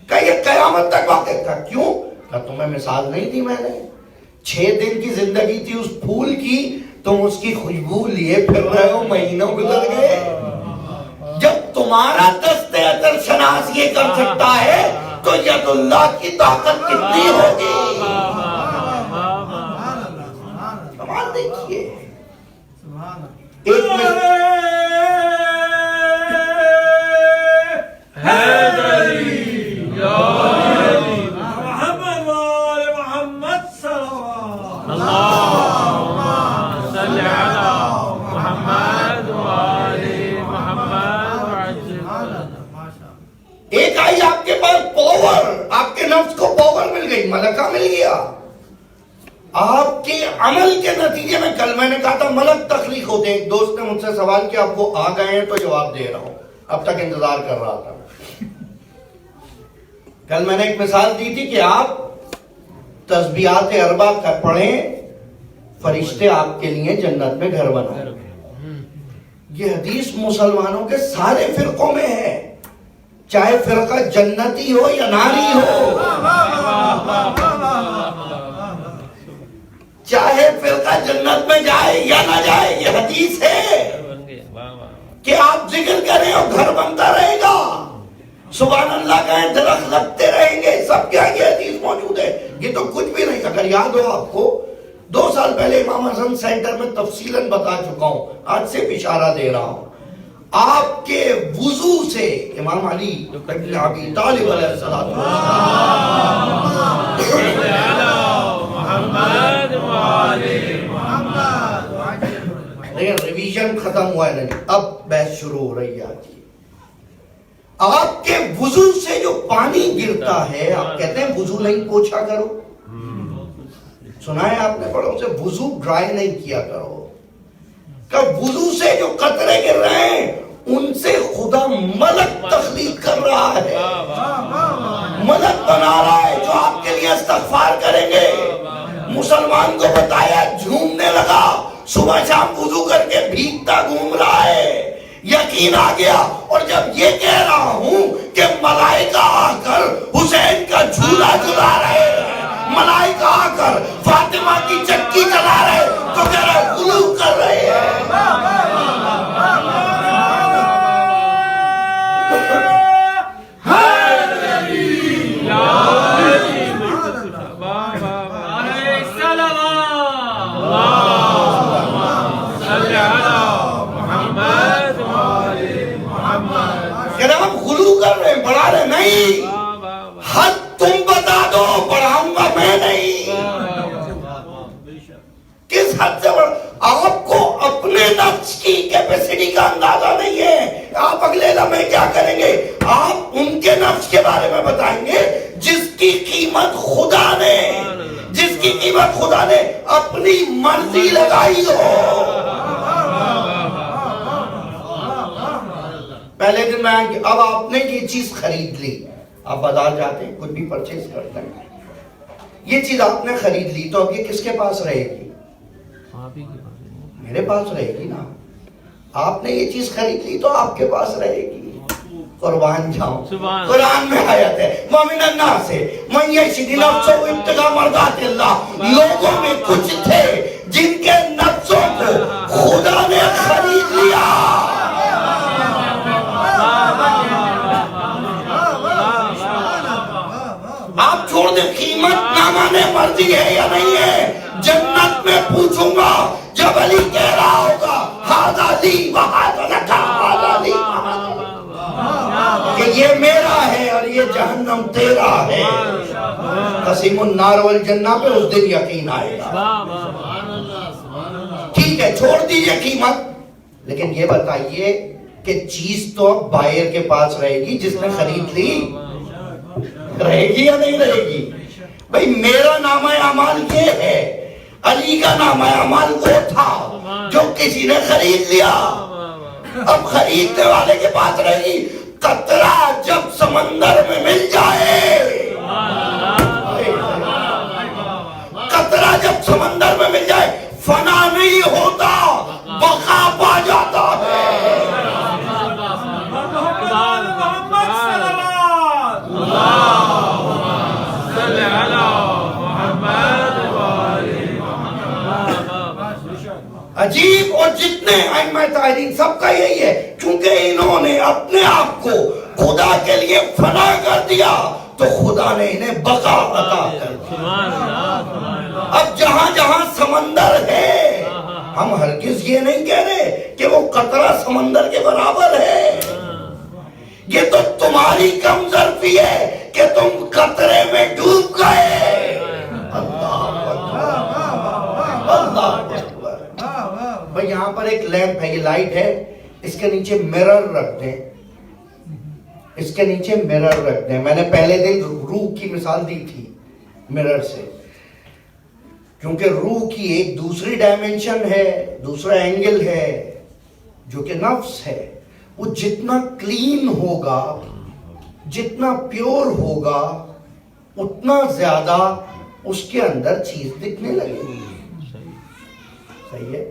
S1: کہ یہ قیامت تک باقی تھا. کیوں؟ کہ تمہیں مثال نہیں دی میں نے. 6 دن کی زندگی تھی اس پھول کی، تم اس کی خوشبو لیے پھر رہے ہو، مہینوں گزر گئے. جب تمہارا دست عطر شناس یہ کر سکتا ہے تو ید اللہ کی طاقت کتنی ہوگی. کمال دیکھیے. ایک ایک آئی آپ کے پاس پاور، آپ کے نفس کو پاور مل گئی، ملکہ مل گیا. آپ کے عمل کے نتیجے میں، کل میں نے کہا تھا ملک تخلیق ہوتے ہیں. ایک دوست نے مجھ سے سوال کیا، آپ وہ آ گئے ہیں تو جواب دے رہا ہوں، اب تک انتظار کر رہا تھا. کل میں نے ایک مثال دی تھی کہ آپ تسبیحات اربع پڑھیں، فرشتے آپ کے لیے جنت میں گھر بنائیں. یہ حدیث مسلمانوں کے سارے فرقوں میں ہے، چاہے فرقہ جنتی ہو یا ناری ہو، چاہے فرقہ جنت میں جائے یا نہ جائے. یہ حدیث ہے کہ آپ ذکر کریں اور گھر بنتا رہے گا، سبحان اللہ کہیں، درخت لگتے رہیں گے، سب کیا یہ حدیث موجود ہے. یہ تو کچھ بھی نہیں. اگر یاد ہو آپ کو، 2 سال پہلے امام حسن سینٹر میں تفصیلاً بتا چکا ہوں، آج سے اشارہ دے رہا ہوں. آپ کے وضو سے امام علی ابن ابی طالب علیہ السلام ریویژن ختم ہوا ہے نہیں، اب بحث شروع ہو رہی ہے. آج آپ کے وضو سے جو پانی گرتا ہے، آپ کہتے ہیں وضو نہیں پوچھا کرو. سنا ہے آپ نے بڑوں سے، وضو ڈرائی نہیں کیا کرو. کہ وضو سے جو قطرے گر رہے ہیں ان سے خدا ملک تخلیق کر رہا ہے، ملک بنا رہا ہے جو آپ کے لیے استغفار کریں گے. مسلمان کو بتایا، جھومنے لگا، صبح شام وضو کر کے بھیگتا گھوم رہا ہے. یقین آ گیا. اور جب یہ کہہ رہا ہوں کہ ملائکہ آ کر حسین کا جھولا جلا رہے، ملائکہ آ کر فاطمہ کی چکی چلا رہے، تو کہہ رہے غلو کر رہے ہیں.
S3: اللہ
S1: نفس کی کیپیسٹی کا اندازہ نہیں ہے. آپ اگلے لمحے کیا کریں گے؟ آپ ان کے نفس کے بارے میں بتائیں گے جس کی قیمت خدا نے اپنی مرضی لگائی ہو. پہلے دن میں اب آپ نے یہ چیز خرید لی، آپ بازار جاتے ہیں کچھ بھی پرچیز کرتے ہیں، یہ چیز آپ نے خرید لی تو اب یہ کس کے پاس رہے گی؟ میرے پاس رہے گی نا. آپ نے یہ چیز خرید لی تو آپ کے پاس رہے گی. قربان جاؤں، قرآن میں آیت ہے وَمِنَ النَّاسِ مَن يَشْرِي نَفْسَهُ ابْتِغَاءَ مَرْضَاتِ اللَّهِ. لوگوں میں کچھ تھے جن کے نفسوں کو خدا نے خرید لیا. آپ چھوڑ دیں قیمت نہ مانے مرضی ہے یا نہیں ہے. جنت میں پوچھوں گا جب علی کہہ رہا ہوگا ہذا لی وہذا لک ہذا لی کہ یہ میرا ہے اور یہ جہنم تیرا ہے. قسیم النار والجنہ پہ اس دن یقین آئے گا. ٹھیک ہے چھوڑ دیجئے قیمت، لیکن یہ بتائیے کہ چیز تو اب بائر کے پاس رہے گی جس نے خرید لی، رہے گی یا نہیں رہے گی؟ بھئی میرا نامہ اعمال یہ ہے، علی کا نامہ اعمال وہ تھا جو کسی نے خرید لیا. اب خریدنے والے کے پاس رہے گی. قطرہ جب سمندر میں مل جائے، قطرہ جب سمندر میں مل جائے فنا نہیں ہوتا، بقا پا جاتا ہے. عجیب. اور جتنے ائمہ طاہرین سب کا یہی ہے، کیونکہ انہوں نے اپنے آپ کو خدا کے لیے فنا کر دیا تو خدا نے انہیں بقا عطا کر دیا. اب جہاں جہاں سمندر ہے، ہم ہرگز یہ نہیں کہہ رہے کہ وہ قطرہ سمندر کے برابر ہے. یہ تو تمہاری کم ظرفی ہے کہ تم قطرے میں ڈوب گئے. اللہ اکبر. بھئی یہاں پر ایک لیمپ ہے، یہ لائٹ ہے، اس کے نیچے مرر رکھ دیں، اس کے نیچے مرر رکھ دیں. میں نے پہلے دن روح کی مثال دی تھی مرر سے، کیونکہ روح کی ایک دوسری ڈائمنشن ہے، دوسرا اینگل ہے جو کہ نفس ہے. وہ جتنا کلین ہوگا، جتنا پیور ہوگا، اتنا زیادہ اس کے اندر چیز دکھنے لگے گی. صحیح ہے.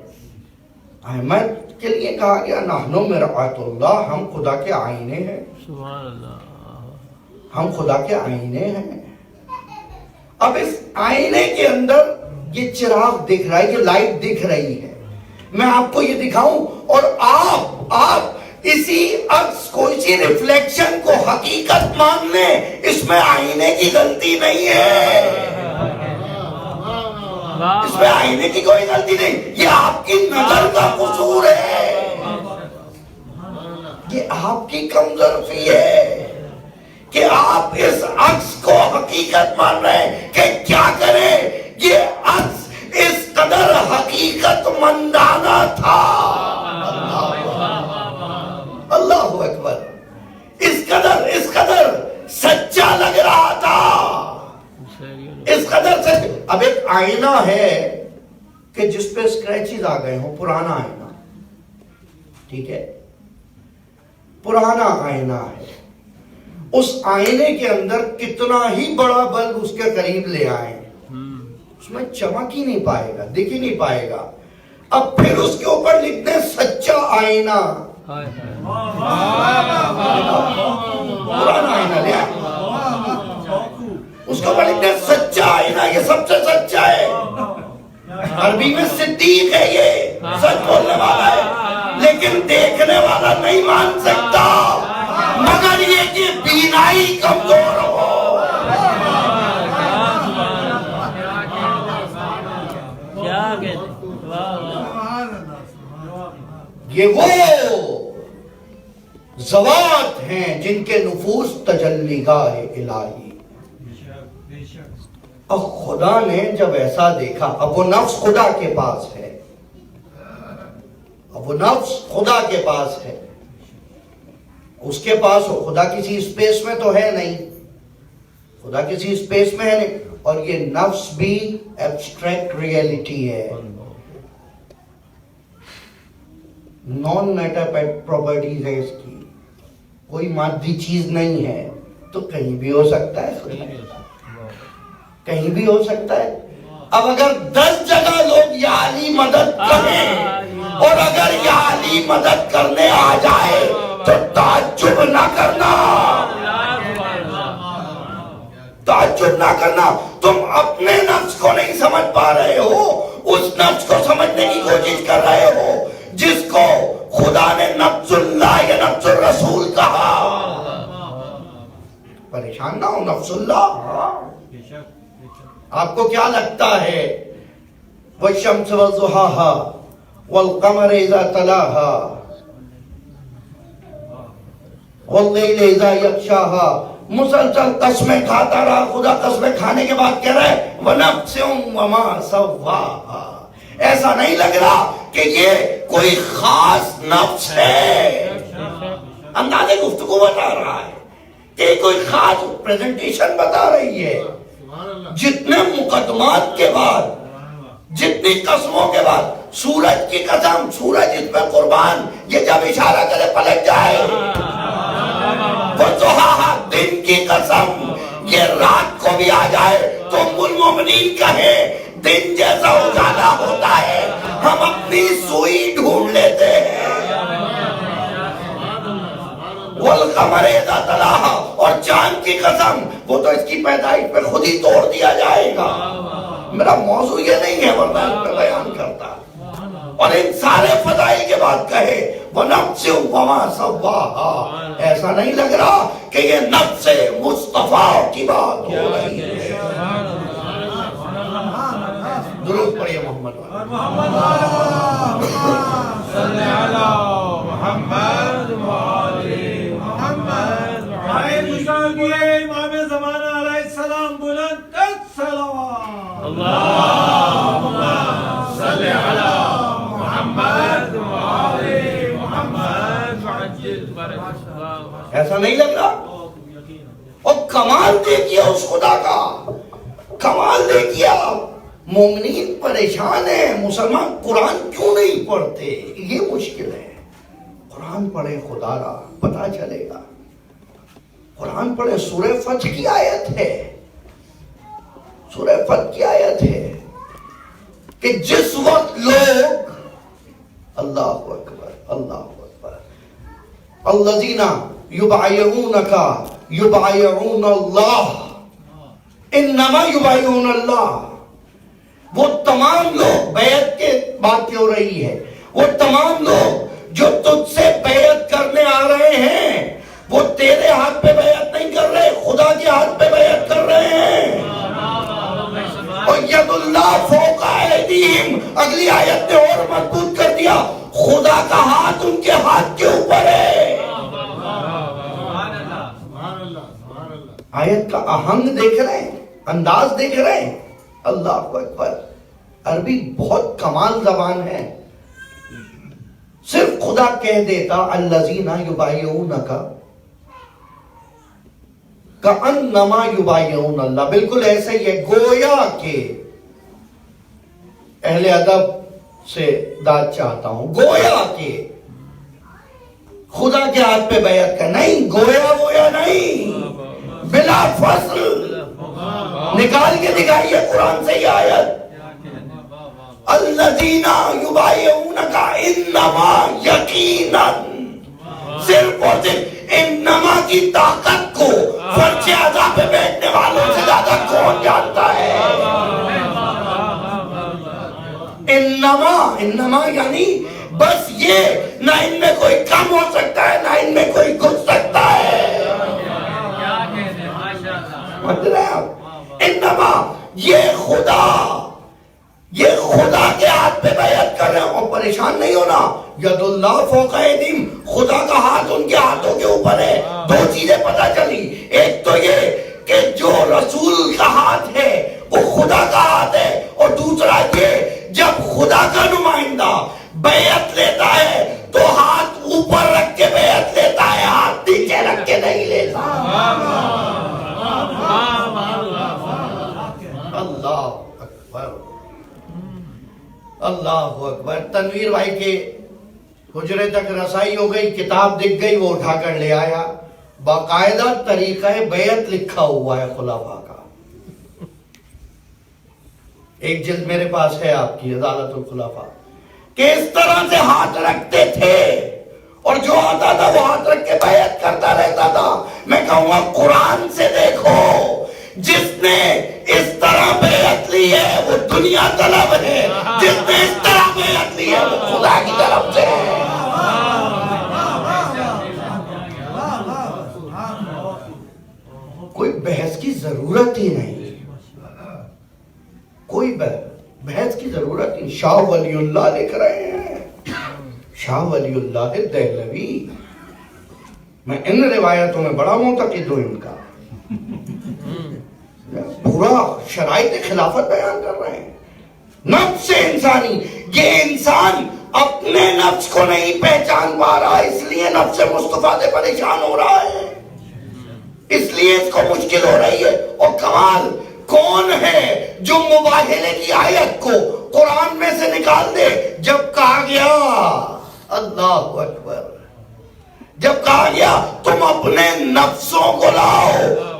S1: احمد کے لیے کہا گیا نحنو مرآت اللہ، ہم خدا کے آئینے ہیں. ہم خدا کے آئینے ہیں. اب اس آئینے کے اندر یہ چراغ دکھ رہا ہے، یہ لائٹ دکھ رہی ہے. میں آپ کو یہ دکھاؤں اور آپ اسی عکس کو، اسی ریفلیکشن کو حقیقت مان لیں، اس میں آئینے کی غلطی نہیں ہے. اس میں آئینے کی کوئی غلطی نہیں، یہ آپ کی نظر کا قصور ہے، یہ آپ کی کمزوری ہے کہ آپ اس عکس کو حقیقت مان رہے ہیں. کہ کیا کریں، یہ عکس اس قدر حقیقت مندانہ تھا. اللہ اکبر. اس قدر سچا لگ رہا تھا، اس قدر سے. اب ایک آئینہ ہے کہ جس پہ اسکریچز آ گئے ہوں، پرانا آئینہ، ٹھیک ہے، پرانا آئینہ ہے. اس آئینے کے اندر کتنا ہی بڑا بلب اس کے قریب لے آئے اس میں چمک ہی نہیں پائے گا، دکھ ہی نہیں پائے گا. اب پھر اس کے اوپر لکھتے ہیں سچا آئینہ. پرانا آئینہ لے آئے، اس کو بڑھتے ہیں سچا آئینہ، یہ سب سے سچا ہے. عربی میں صدیق ہے، یہ سچ بولنے والا ہے، لیکن دیکھنے والا نہیں مان سکتا مگر یہ کہ بینائی کمزور ہو. یہ وہ ذوات ہیں جن کے نفوس تجلی گاہ الہی. اب خدا نے جب ایسا دیکھا، اب وہ نفس خدا کے پاس ہے اب وہ نفس خدا کے پاس ہے، اس کے پاس ہو، خدا کسی اسپیس میں تو ہے نہیں، خدا کسی اسپیس میں ہے نہیں، اور یہ نفس بھی ایبسٹریکٹ ریئلٹی ہے، نان میٹر پراپرٹیز ہے اس کی، کوئی مادی چیز نہیں ہے، تو کہیں بھی ہو سکتا ہے خدا، کہیں بھی ہو سکتا ہے۔ اب اگر 10 جگہ لوگ یا علی مدد کریں اور اگر یا علی مدد کرنے آ جائے تو تعجب نہ کرنا، تعجب نہ کرنا، تم اپنے نفس کو نہیں سمجھ پا رہے ہو، اس نفس کو سمجھنے کی کوشش کر رہے ہو جس کو خدا نے نفس اللہ یا نفس الرسول کہا۔ پریشان نہ ہو، نفس اللہ، آپ کو کیا لگتا ہے؟ والشمس وضحاها والقمر اذا تلاها واللیل اذا یغشاها، مسلسل قسمیں کھاتا رہا، خدا قسمیں کھانے کے بعد کہہ رہا ہے وَنَفْسٍ وَمَا سَوَّاهَا، ایسا نہیں لگ رہا کہ یہ کوئی خاص نفس ہے، انداز گفتگو بتا رہا ہے کہ کوئی خاص پریزنٹیشن بتا رہی ہے، جتنے مقدمات کے بعد، جتنی قسموں کے بعد، سورج کی قسم، سورج اس پہ قربان، یہ جب اشارہ کرے پلٹ جائے، وَضُحَاهَا، دن کی قسم، یہ رات کو بھی آ جائے تو ام المومنین کہے دن جیسا اجالا ہوتا ہے، ہم اپنی سوئی ڈھونڈ لیتے ہیں۔ والقمر اذا تلاہا، اور چاند کی قسم، وہ تو اس کی پیدائش پہ خود ہی توڑ دیا جائے گا، میرا موضوع یہ نہیں ہے ورنہ اس پہ بیان کرتا، اور ان سارے فضائل کے بعد کہے وَنَفْسٍ وَمَا سَوَّاهَا، ایسا نہیں لگ رہا کہ یہ نفس مصطفیٰ کی بات ہو رہی ہے۔ درود پڑھیے محمد
S3: صلی علی محمد وآلِ محمد۔
S2: آئے مشاہدے امام زمانہ علیہ السلام بلند صلوات،
S3: اللہم صلی علی محمد وآلِ محمد وعجل فرجہ۔
S1: ایسا نہیں لگ رہا؟ اور کمال دیکھئے اس خدا کا، کمال دیکھئے آپ، مومنین پریشان ہیں، مسلمان قرآن کیوں نہیں پڑھتے، یہ مشکل ہے۔ قرآن پڑھے خدا را پتہ چلے گا، قرآن پڑھے، سورہ فتح کی آیت ہے، سورہ فتح کی آیت ہے کہ جس وقت لوگ، اللہ اکبر اللہ اکبر، الذین یبایعونک یبایعون اللہ، انما یبایعون اللہ، وہ تمام لوگ، بیعت کے بات کیوں رہی ہے، وہ تمام لوگ جو تجھ سے بیعت کرنے آ رہے ہیں وہ تیرے ہاتھ پہ بیعت نہیں کر رہے، خدا کے ہاتھ پہ بیعت کر رہے ہیں۔ اور ید اللہ فوق ایدیہم، اگلی آیت نے اور مضبوط کر دیا، خدا کا ہاتھ ان کے ہاتھ کے اوپر ہے۔ آیت کا آہنگ دیکھ رہے ہیں، انداز دیکھ رہے ہیں، اللہ اکبر۔ عربی بہت کمال زبان ہے، صرف خدا کہہ دیتا الذین یبایعونک کأنما یبایعون اللہ، بالکل ایسے ہی ہے گویا کہ، اہل ادب سے داد چاہتا ہوں، گویا کہ خدا کے ہاتھ پہ بیعت کر، نہیں گویا نہیں، بلا فصل، نکال کے دکھائیے قرآن سے یہ آیت، الذین یبایعونک انما یقینا، صرف اور صرف انما کی طاقت کو فرش عزا پہ بیٹھنے والوں سے زیادہ کون جانتا ہے؟ انما یعنی بس یہ، نہ ان میں کوئی کم ہو سکتا ہے نہ ان میں کوئی گھس سکتا ہے، سمجھ رہے ہیں آپ؟ انما یہ خدا کے ہاتھ پہ بیعت کر رہے ہیں، اور پریشان نہیں ہونا، ید اللہ فوق ایدیہم، خدا کا ہاتھ ان کے ہاتھوں کے اوپر ہے۔ دو چیزیں پتہ چلی، ایک تو یہ کہ جو رسول کا ہاتھ ہے وہ خدا کا ہاتھ ہے، اور دوسرا یہ جب خدا کا نمائندہ بیعت لیتا ہے تو ہاتھ اوپر رکھ کے بیعت لیتا ہے, ہاتھ نیچے رکھ کے نہیں لیتا. اللہ اکبر, اللہ اکبر. تنویر بھائی کے حجرے تک رسائی ہو گئی, کتاب دکھ گئی, وہ اٹھا کر لے آیا. باقاعدہ طریقہ بیعت لکھا ہوا ہے خلفاء کا. ایک جلد میرے پاس ہے آپ کی, عدالت الخلفاء, کہ اس طرح سے ہاتھ رکھتے تھے اور جو آتا تھا وہ ہاتھ رکھ کے بیعت کرتا رہتا تھا. میں کہوں گا قرآن سے دیکھو, جس نے اس طرح بیعت لی ہے وہ دنیا طلب ہے, جس نے اس طرح بیعت لی ہے وہ خدا کی طرف سے ہے. کوئی بحث کی ضرورت ہی نہیں, کوئی بحث کی ضرورت نہیں. شاہ ولی اللہ لکھ رہے ہیں, شاہ ولی اللہ دہلوی. میں ان روایتوں میں بڑا معتقد ہوں ان کا, پورا شرائط خلافت بیان کر رہے ہیں. نفس انسانی, یہ انسان اپنے نفس کو نہیں پہچان پا رہا, اس لیے نفس مصطفیٰ سے پریشان ہو رہا ہے, اس لیے اس کو مشکل ہو رہی ہے. اور کمال کون ہے جو مباہلے کی آیت کو قرآن میں سے نکال دے؟ جب کہا گیا, اللہ اکبر, جب کہا گیا تم اپنے نفسوں کو لاؤ,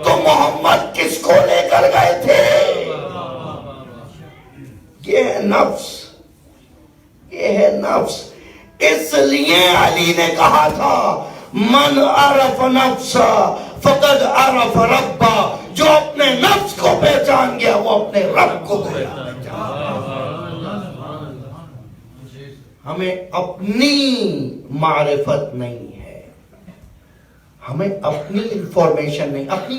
S1: تو محمد کس کو لے کر گئے تھے؟ یہ ہے نفس, یہ ہے نفس. اس لیے علی نے کہا تھا من عرف نفسا فقد عرف ربا, جو اپنے نفس کو پہچان گیا وہ اپنے رب کو پہچان. ہمیں اپنی معرفت نہیں ہے, ہمیں اپنی انفارمیشن نہیں, اپنی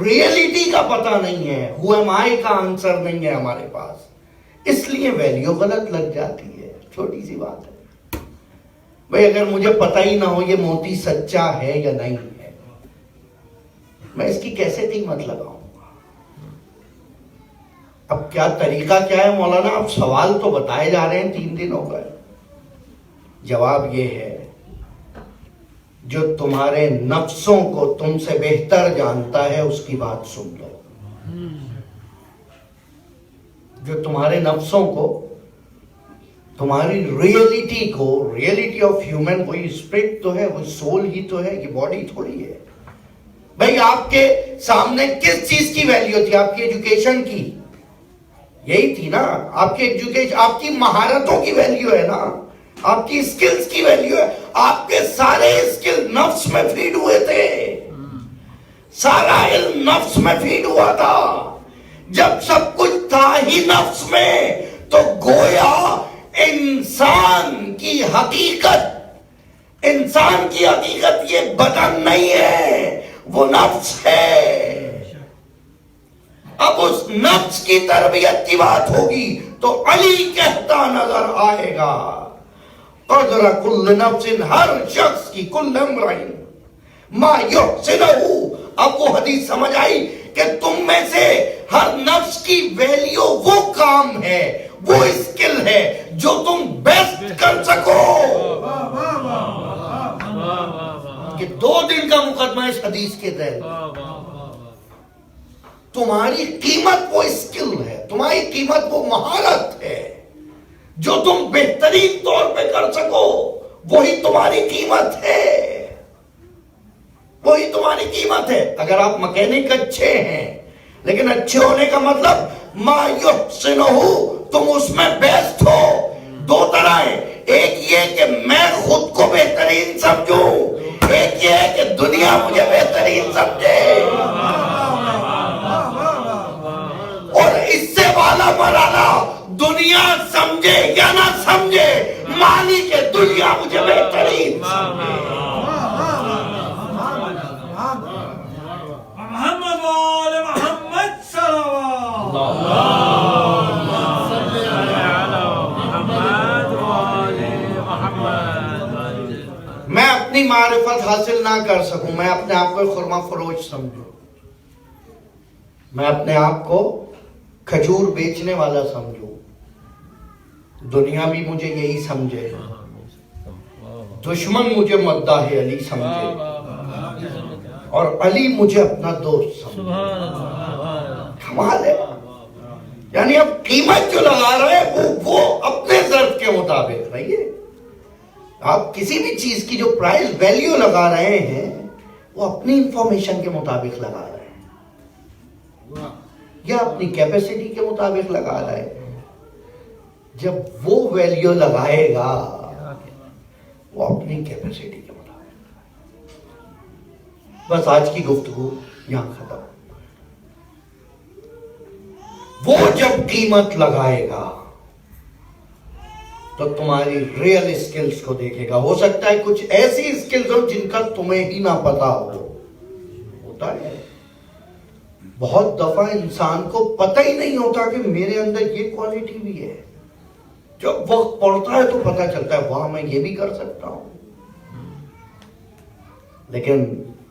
S1: ریئلٹی کا پتہ نہیں ہے, who am I کا آنسر نہیں ہے ہمارے پاس, اس لیے ویلیو غلط لگ جاتی ہے. چھوٹی سی بات ہے بھئی, اگر مجھے پتہ ہی نہ ہو یہ موتی سچا ہے یا نہیں ہے, میں اس کی کیسے قیمت لگاؤں گا؟ اب کیا طریقہ کیا ہے مولانا؟ اب سوال تو بتائے جا رہے ہیں, 3 دن ہو گئے. جواب یہ ہے, جو تمہارے نفسوں کو تم سے بہتر جانتا ہے اس کی بات سن لو. جو تمہارے نفسوں کو, تمہاری ریئلٹی کو, ریئلٹی آف ہیومن, وہی اسپرٹ تو ہے, وہی سول ہی تو ہے, یہ باڈی تھوڑی ہے. بھئی آپ کے سامنے کس چیز کی ویلیو تھی؟ آپ کی ایجوکیشن کی, یہی تھی نا. آپ کی ایجوکیشن, آپ کی مہارتوں کی ویلیو ہے نا, آپ کی اسکلز کی ویلیو ہے. آپ کے سارے اسکل نفس میں فیڈ ہوئے تھے, سارا علم نفس میں فیڈ ہوا تھا. جب سب کچھ تھا ہی نفس میں, تو گویا انسان کی حقیقت, انسان کی حقیقت یہ بدن نہیں ہے, وہ نفس ہے. اب اس نفس کی تربیت کی بات ہوگی تو علی کہتا نظر آئے گا, قدر کل نفس, ہر شخص کی, کل امرئ ما یحسنہ. اب وہ حدیث سمجھ آئی کہ تم میں سے ہر نفس کی ویلیو وہ کام ہے, وہ اسکل ہے جو تم بیسٹ کر سکو. کہ 2 دن کا مقدمہ اس حدیث کے تحت. تمہاری قیمت وہ اسکل ہے, تمہاری قیمت وہ مہارت ہے, جو تم بہترین طور پہ کر سکو, وہی تمہاری قیمت ہے, وہی تمہاری قیمت ہے. اگر آپ مکینک اچھے ہیں, لیکن اچھے ہونے کا مطلب ما یحسنہ, تم اس میں بیسٹ ہو. 2 طرح ہیں, ایک یہ کہ میں خود کو بہترین سمجھوں, ایک یہ ہے کہ دنیا مجھے بہترین سمجھے. اور اس سے والا مرحلہ, دنیا سمجھے یا نہ سمجھے, مانی کہ دنیا مجھے بہترین سمجھے.
S2: محمد وآل محمد صلوات.
S1: میں اپنی معرفت حاصل نہ کر سکوں, میں اپنے آپ کو خرما فروش سمجھوں, میں اپنے آپ کو کھجور بیچنے والا سمجھوں, دنیا بھی مجھے یہی سمجھے، دشمن مجھے مداح علی سمجھے، اور علی مجھے اپنا دوست سمجھے۔ کمال ہے، یعنی اب قیمت جو لگا رہے ہیں وہ اپنے ضرب کے مطابق رہیے۔ آپ کسی بھی چیز کی جو پرائز ویلیو لگا رہے ہیں وہ اپنی انفارمیشن کے مطابق لگا رہے ہیں یا اپنی کیپیسٹی کے مطابق لگا رہے ہیں۔ جب وہ ویلیو لگائے گا وہ اپنی کیپیسٹی کے مطابق۔ بس آج کی گفتگو یہاں ختم۔ وہ جب قیمت لگائے گا تو تمہاری ریئل اسکلز کو دیکھے گا۔ ہو سکتا ہے کچھ ایسی اسکلز ہو جن کا تمہیں ہی نہ پتا ہوتا ہے۔ بہت دفعہ انسان کو پتہ ہی نہیں ہوتا کہ میرے اندر یہ کوالٹی بھی ہے۔ جب وقت پڑتا ہے تو پتہ چلتا ہے وہاں میں یہ بھی کر سکتا ہوں، لیکن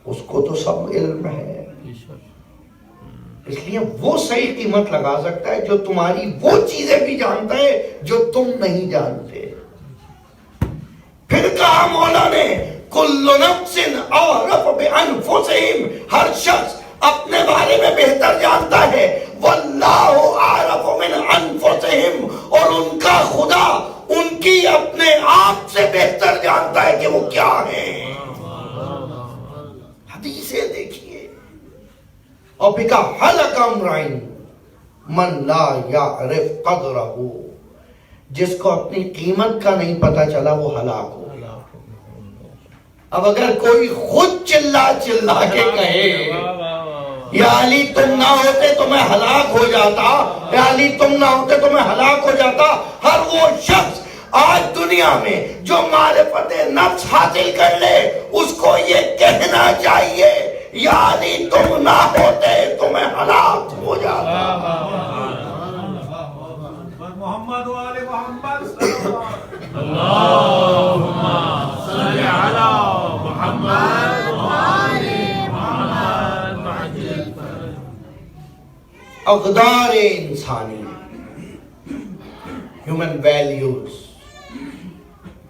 S1: اس کو تو سب علم ہے۔ اس لیے وہ صحیح قیمت لگا سکتا ہے جو تمہاری وہ چیزیں بھی جانتا ہے جو تم نہیں جانتے۔ پھر کہا مولا نے کل نفس اعرف بانفسہم، ہر شخص اپنے بارے میں بہتر جانتا ہے، واللہ اعرف من انفسہم، اور ان کا خدا ان کی اپنے آپ سے بہتر جانتا ہے کہ وہ کیا ہیں۔ حدیثیں دیکھیے۔ اور پھر کہا ہلک امرئن من لا یعرف قدرہ، جس کو اپنی قیمت کا نہیں پتا چلا وہ ہلاک ہو گیا۔ اب اگر کوئی خود چلا کے کہے یا علی تم نہ ہوتے تو میں ہلاک ہو جاتا، یا علی تم نہ ہوتے تو میں ہلاک ہو جاتا، ہر وہ شخص آج دنیا میں جو معرفت نفس حاصل کر لے اس کو یہ کہنا چاہیے یا علی تم نہ ہوتے تو میں ہلاک ہو جاتا۔
S2: محمد وآل محمد صلی
S3: اللہم صلی علی محمد وآل محمد وعجل فرج۔
S1: اقدار انسانی، ہیومن ویلیوز،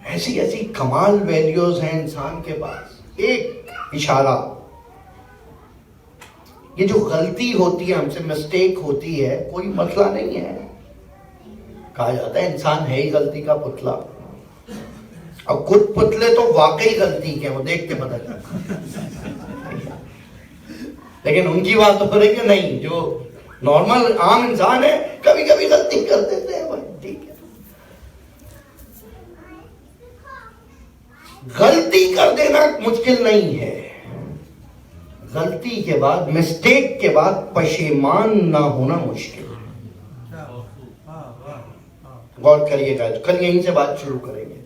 S1: ایسی کمال ویلیوز ہیں انسان کے پاس۔ ایک اشارہ، یہ جو غلطی ہوتی ہے ہم سے، مسٹیک ہوتی ہے، کوئی مسئلہ نہیں ہے۔ کہا جاتا ہے انسان ہے ہی غلطی کا پتلا، اور خود پتلے تو واقعی غلطی کے ہیں، وہ دیکھ کے پتہ چلتا۔ لیکن ان کی بات تو ہے کہ نہیں، جو نارمل عام انسان ہے کبھی کبھی غلطی کر دیتے ہیں، ٹھیک ہے۔ غلطی کر دینا مشکل نہیں ہے، غلطی کے بعد، مسٹیک کے بعد پشیمان نہ ہونا مشکل ہے۔ غور کریے گا، کل یہیں سے بات شروع کریں گے۔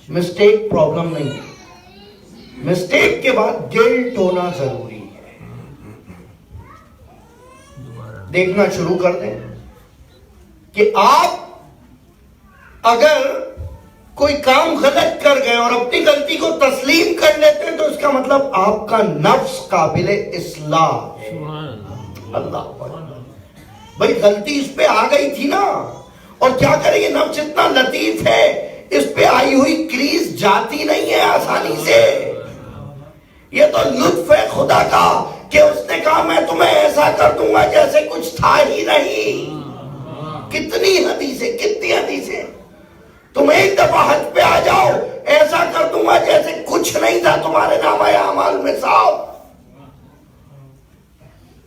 S1: مسٹیک پرابلم نہیں ہے، مسٹیک کے بعد گلٹ ہونا ضروری ہے۔ دیکھنا شروع کر دیں کہ آپ اگر کوئی کام غلط کر گئے اور اپنی غلطی کو تسلیم کر لیتے ہیں تو اس کا مطلب آپ کا نفس قابل اصلاح ہے۔ اللہ بھائی غلطی اس پہ آ گئی تھی نا، اور کیا کریں، یہ نفس اتنا لطیف ہے، اس پہ آئی ہوئی کریز جاتی نہیں ہے آسانی سے۔ یہ تو لطف ہے خدا کا کہ اس نے کہا میں تمہیں ایسا کر دوں گا جیسے کچھ تھا ہی نہیں۔ کتنی حدیثیں، تم ایک دفعہ حج پہ آ جاؤ، ایسا کر دوں گا جیسے کچھ نہیں تھا تمہارے نامہ اعمال میں صاحب۔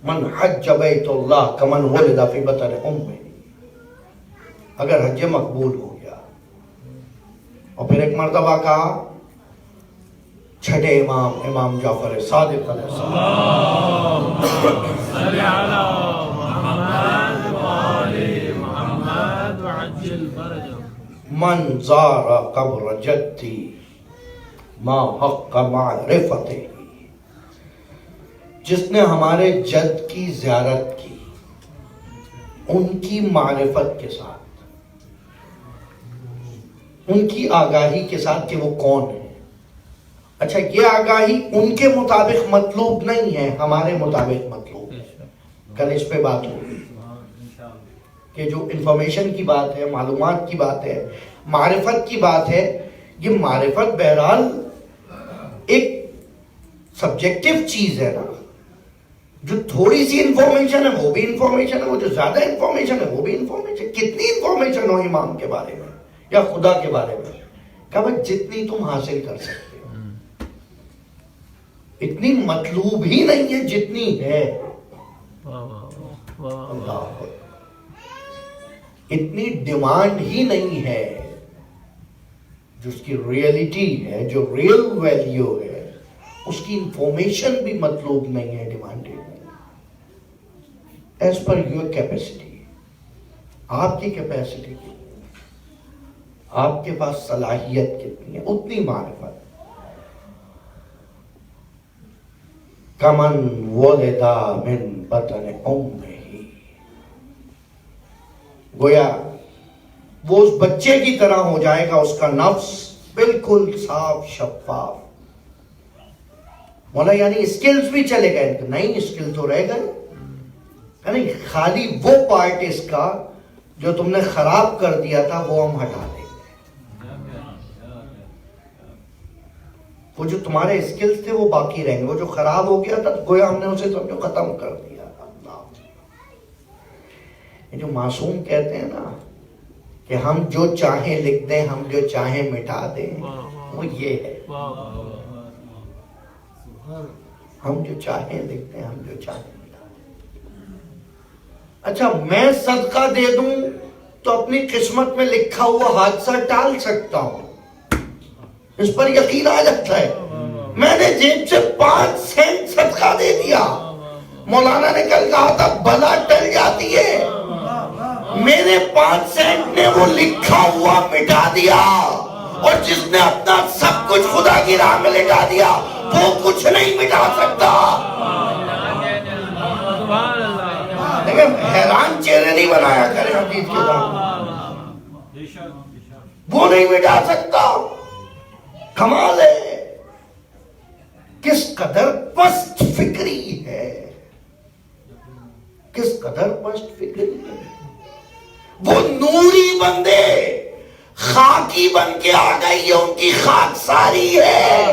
S1: من حج بیت اللہ کمن ولد فی بطن امہ، اگر حج مقبول ہو گیا۔ اور پھر ایک مرتبہ کہا چھٹے امام جعفر صادق علیہ السلام،
S3: صلی علی محمد وآل محمد وعجل فرج۔
S1: من زار قبر جدی ما حق معرفتے، جس نے ہمارے جد کی زیارت کی ان کی معرفت کے ساتھ، ان کی آگاہی کے ساتھ کہ وہ کون ہے۔ اچھا، یہ آگاہی ان کے مطابق مطلوب نہیں ہے، ہمارے مطابق مطلوب ہے۔ کل اس پہ بات ہوگی۔ کہ جو انفارمیشن کی بات ہے، معلومات کی بات ہے، معرفت کی بات ہے، یہ معرفت بہرحال ایک سبجیکٹو چیز ہے نا. جو تھوڑی سی انفارمیشن ہے وہ بھی انفارمیشن ہے، وہ جو زیادہ انفارمیشن ہے وہ بھی انفارمیشن. کتنی انفارمیشن ہو امام کے بارے میں یا خدا کے بارے میں؟ کہا بھائی جتنی تم حاصل کر سکتے ہو. اتنی مطلوب ہی نہیں ہے جتنی ہے. اللہ، اتنی ڈیمانڈ ہی نہیں ہے. جو اس کی ریئلٹی ہے، جو ریئل ویلیو ہے، اس کی انفارمیشن بھی مطلوب نہیں ہے، ڈیمانڈیڈ نہیں. ایز پر یور کیپیسٹی، آپ کی کیپیسٹی کتنی، آپ کے پاس صلاحیت کتنی ہے، اتنی معرفت. کمن ولدا من بطن امہ، گویا وہ اس بچے کی طرح ہو جائے گا، اس کا نفس بالکل صاف شفاف. مولا یعنی اسکلز بھی چلے گئے؟ نہیں، اسکل تو رہ گئے. نہیں، خالی وہ پارٹ اس کا جو تم نے خراب کر دیا تھا وہ ہم ہٹا دیں گے. وہ جو تمہارے اسکلز تھے وہ باقی رہیں گے. وہ جو خراب ہو گیا تھا گویا ہم نے اسے سمجھو ختم کر دیا. یہ جو معصوم کہتے ہیں نا کہ ہم جو چاہیں لکھ دیں، ہم جو چاہیں مٹا دیں، وہ یہ ہے. ہم جو چاہیں لکھ دیں، ہم جو چاہیں مٹا دیں. اچھا، میں صدقہ دے دوں تو اپنی قسمت میں لکھا ہوا حادثہ ٹال سکتا ہوں، اس پر یقین آ جاتا ہے. میں نے جیب سے 5 سینٹ صدقہ دے دیا، مولانا نے کل کہا تھا بلا ٹل جاتی ہے. میرے 5 سینٹ نے وہ لکھا ہوا مٹا دیا، اور جس نے اپنا سب کچھ خدا کی راہ میں لٹا دیا وہ کچھ نہیں مٹا سکتا. لیکن حیران چہرے نہیں بنایا کریں حدیث کے سامنے، وہ نہیں مٹا سکتا. کمال ہے، کس قدر پست فکری ہے، کس قدر پست فکری ہے. وہ نوری بندے خاکی بن کے آ گئی، یہ ان کی خاک ساری ہے.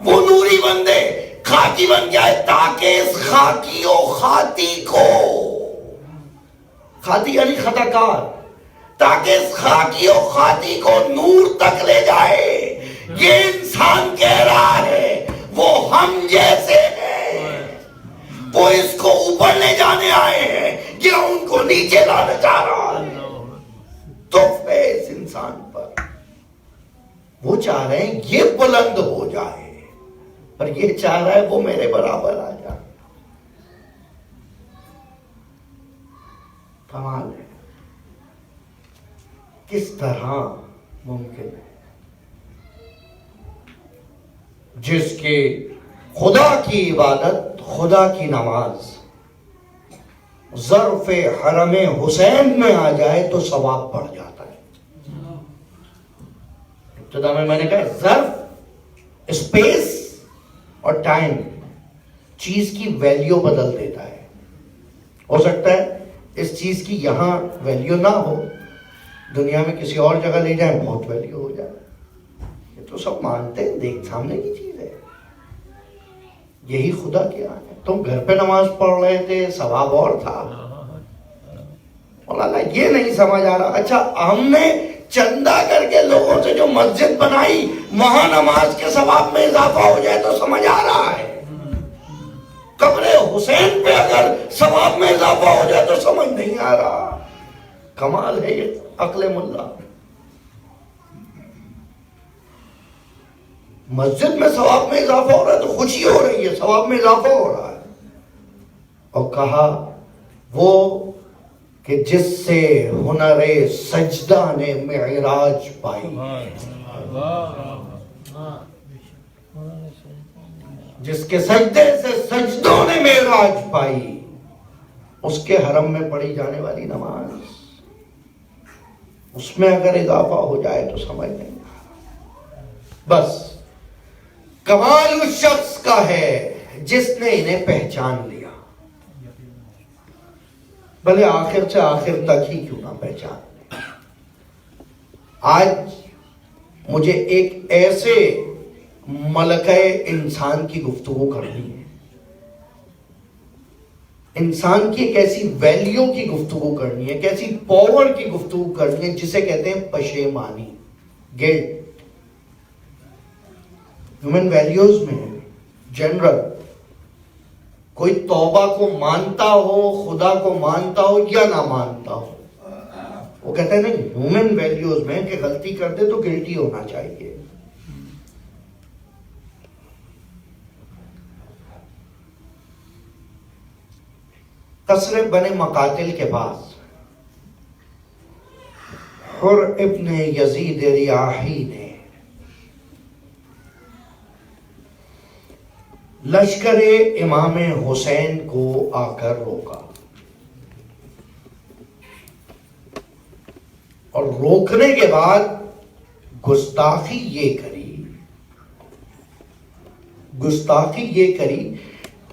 S1: وہ نوری بندے خاکی بن گیا ہے تاکہ اس خاکی و خاتی کو، خاتی یعنی خطا کار، تاکہ اس خاکی و خاتی کو نور تک لے جائے. یہ انسان کہہ رہا ہے وہ ہم جیسے ہیں، وہ اس کو اوپر لے جانے آئے ہیں، یہ ان کو نیچے لانا چاہ رہا ہے. تو اس انسان پر وہ چاہ رہے ہیں یہ بلند ہو جائے، اور یہ چاہ رہا ہے وہ میرے برابر آ جائے. کمال ہے، کس طرح ممکن ہے. جس کی خدا کی عبادت، خدا کی نماز ظرف حرم حسین میں آ جائے تو ثواب بڑھ جاتا ہے. ابتدا میں نے کہا ظرف، اسپیس اور ٹائم چیز کی ویلیو بدل دیتا ہے. ہو سکتا ہے اس چیز کی یہاں ویلیو نہ ہو، دنیا میں کسی اور جگہ لے جائیں بہت ویلیو ہو جائے. یہ تو سب مانتے ہیں، دیکھ سامنے کی چیز ہے. یہی خدا کیا ہے. تم گھر پہ نماز پڑھ رہے تھے، ثواب اور تھا. مولانا یہ نہیں سمجھ آ رہا. اچھا، ہم نے چندہ کر کے لوگوں سے جو مسجد بنائی وہاں نماز کے ثواب میں اضافہ ہو جائے تو سمجھ آ رہا ہے. قبر حسین پہ اگر ثواب میں اضافہ ہو جائے تو سمجھ نہیں آ رہا. کمال ہے یہ عقل ملا. مسجد میں ثواب میں اضافہ ہو رہا ہے تو خوشی ہو رہی ہے، ثواب میں اضافہ ہو رہا ہے. اور کہا وہ کہ جس سے ہنر سجدہ نے معراج پائی، جس کے سجدے سے سجدوں نے معراج پائی، اس کے حرم میں پڑھی جانے والی نماز، اس میں اگر اضافہ ہو جائے تو سمجھ نہیں آ رہا. بس کمال اس شخص کا ہے جس نے انہیں پہچان لیا. بھلے آخر سے آخر تک ہی کیوں نہ پہچان. آج مجھے ایک ایسے ملکہ انسان کی گفتگو کرنی ہے، انسان کی ایک ایسی ویلیو کی گفتگو کرنی ہے، ایک ایسی پاور کی گفتگو کرنی ہے جسے کہتے ہیں پشیمانی، گلٹ. ہیومن ویلیوز میں جنرل کوئی توبہ کو مانتا ہو، خدا کو مانتا ہو یا نہ مانتا ہو، وہ کہتے ہیں نہیں، ہیومن ویلیوز میں کہ غلطی کر دے تو گلٹی ہونا چاہیے. قصر بن مقاتل کے پاس حر ابن یزید ریاحی نے لشکر امام حسین کو آ کر روکا، اور روکنے کے بعد گستاخی یہ کری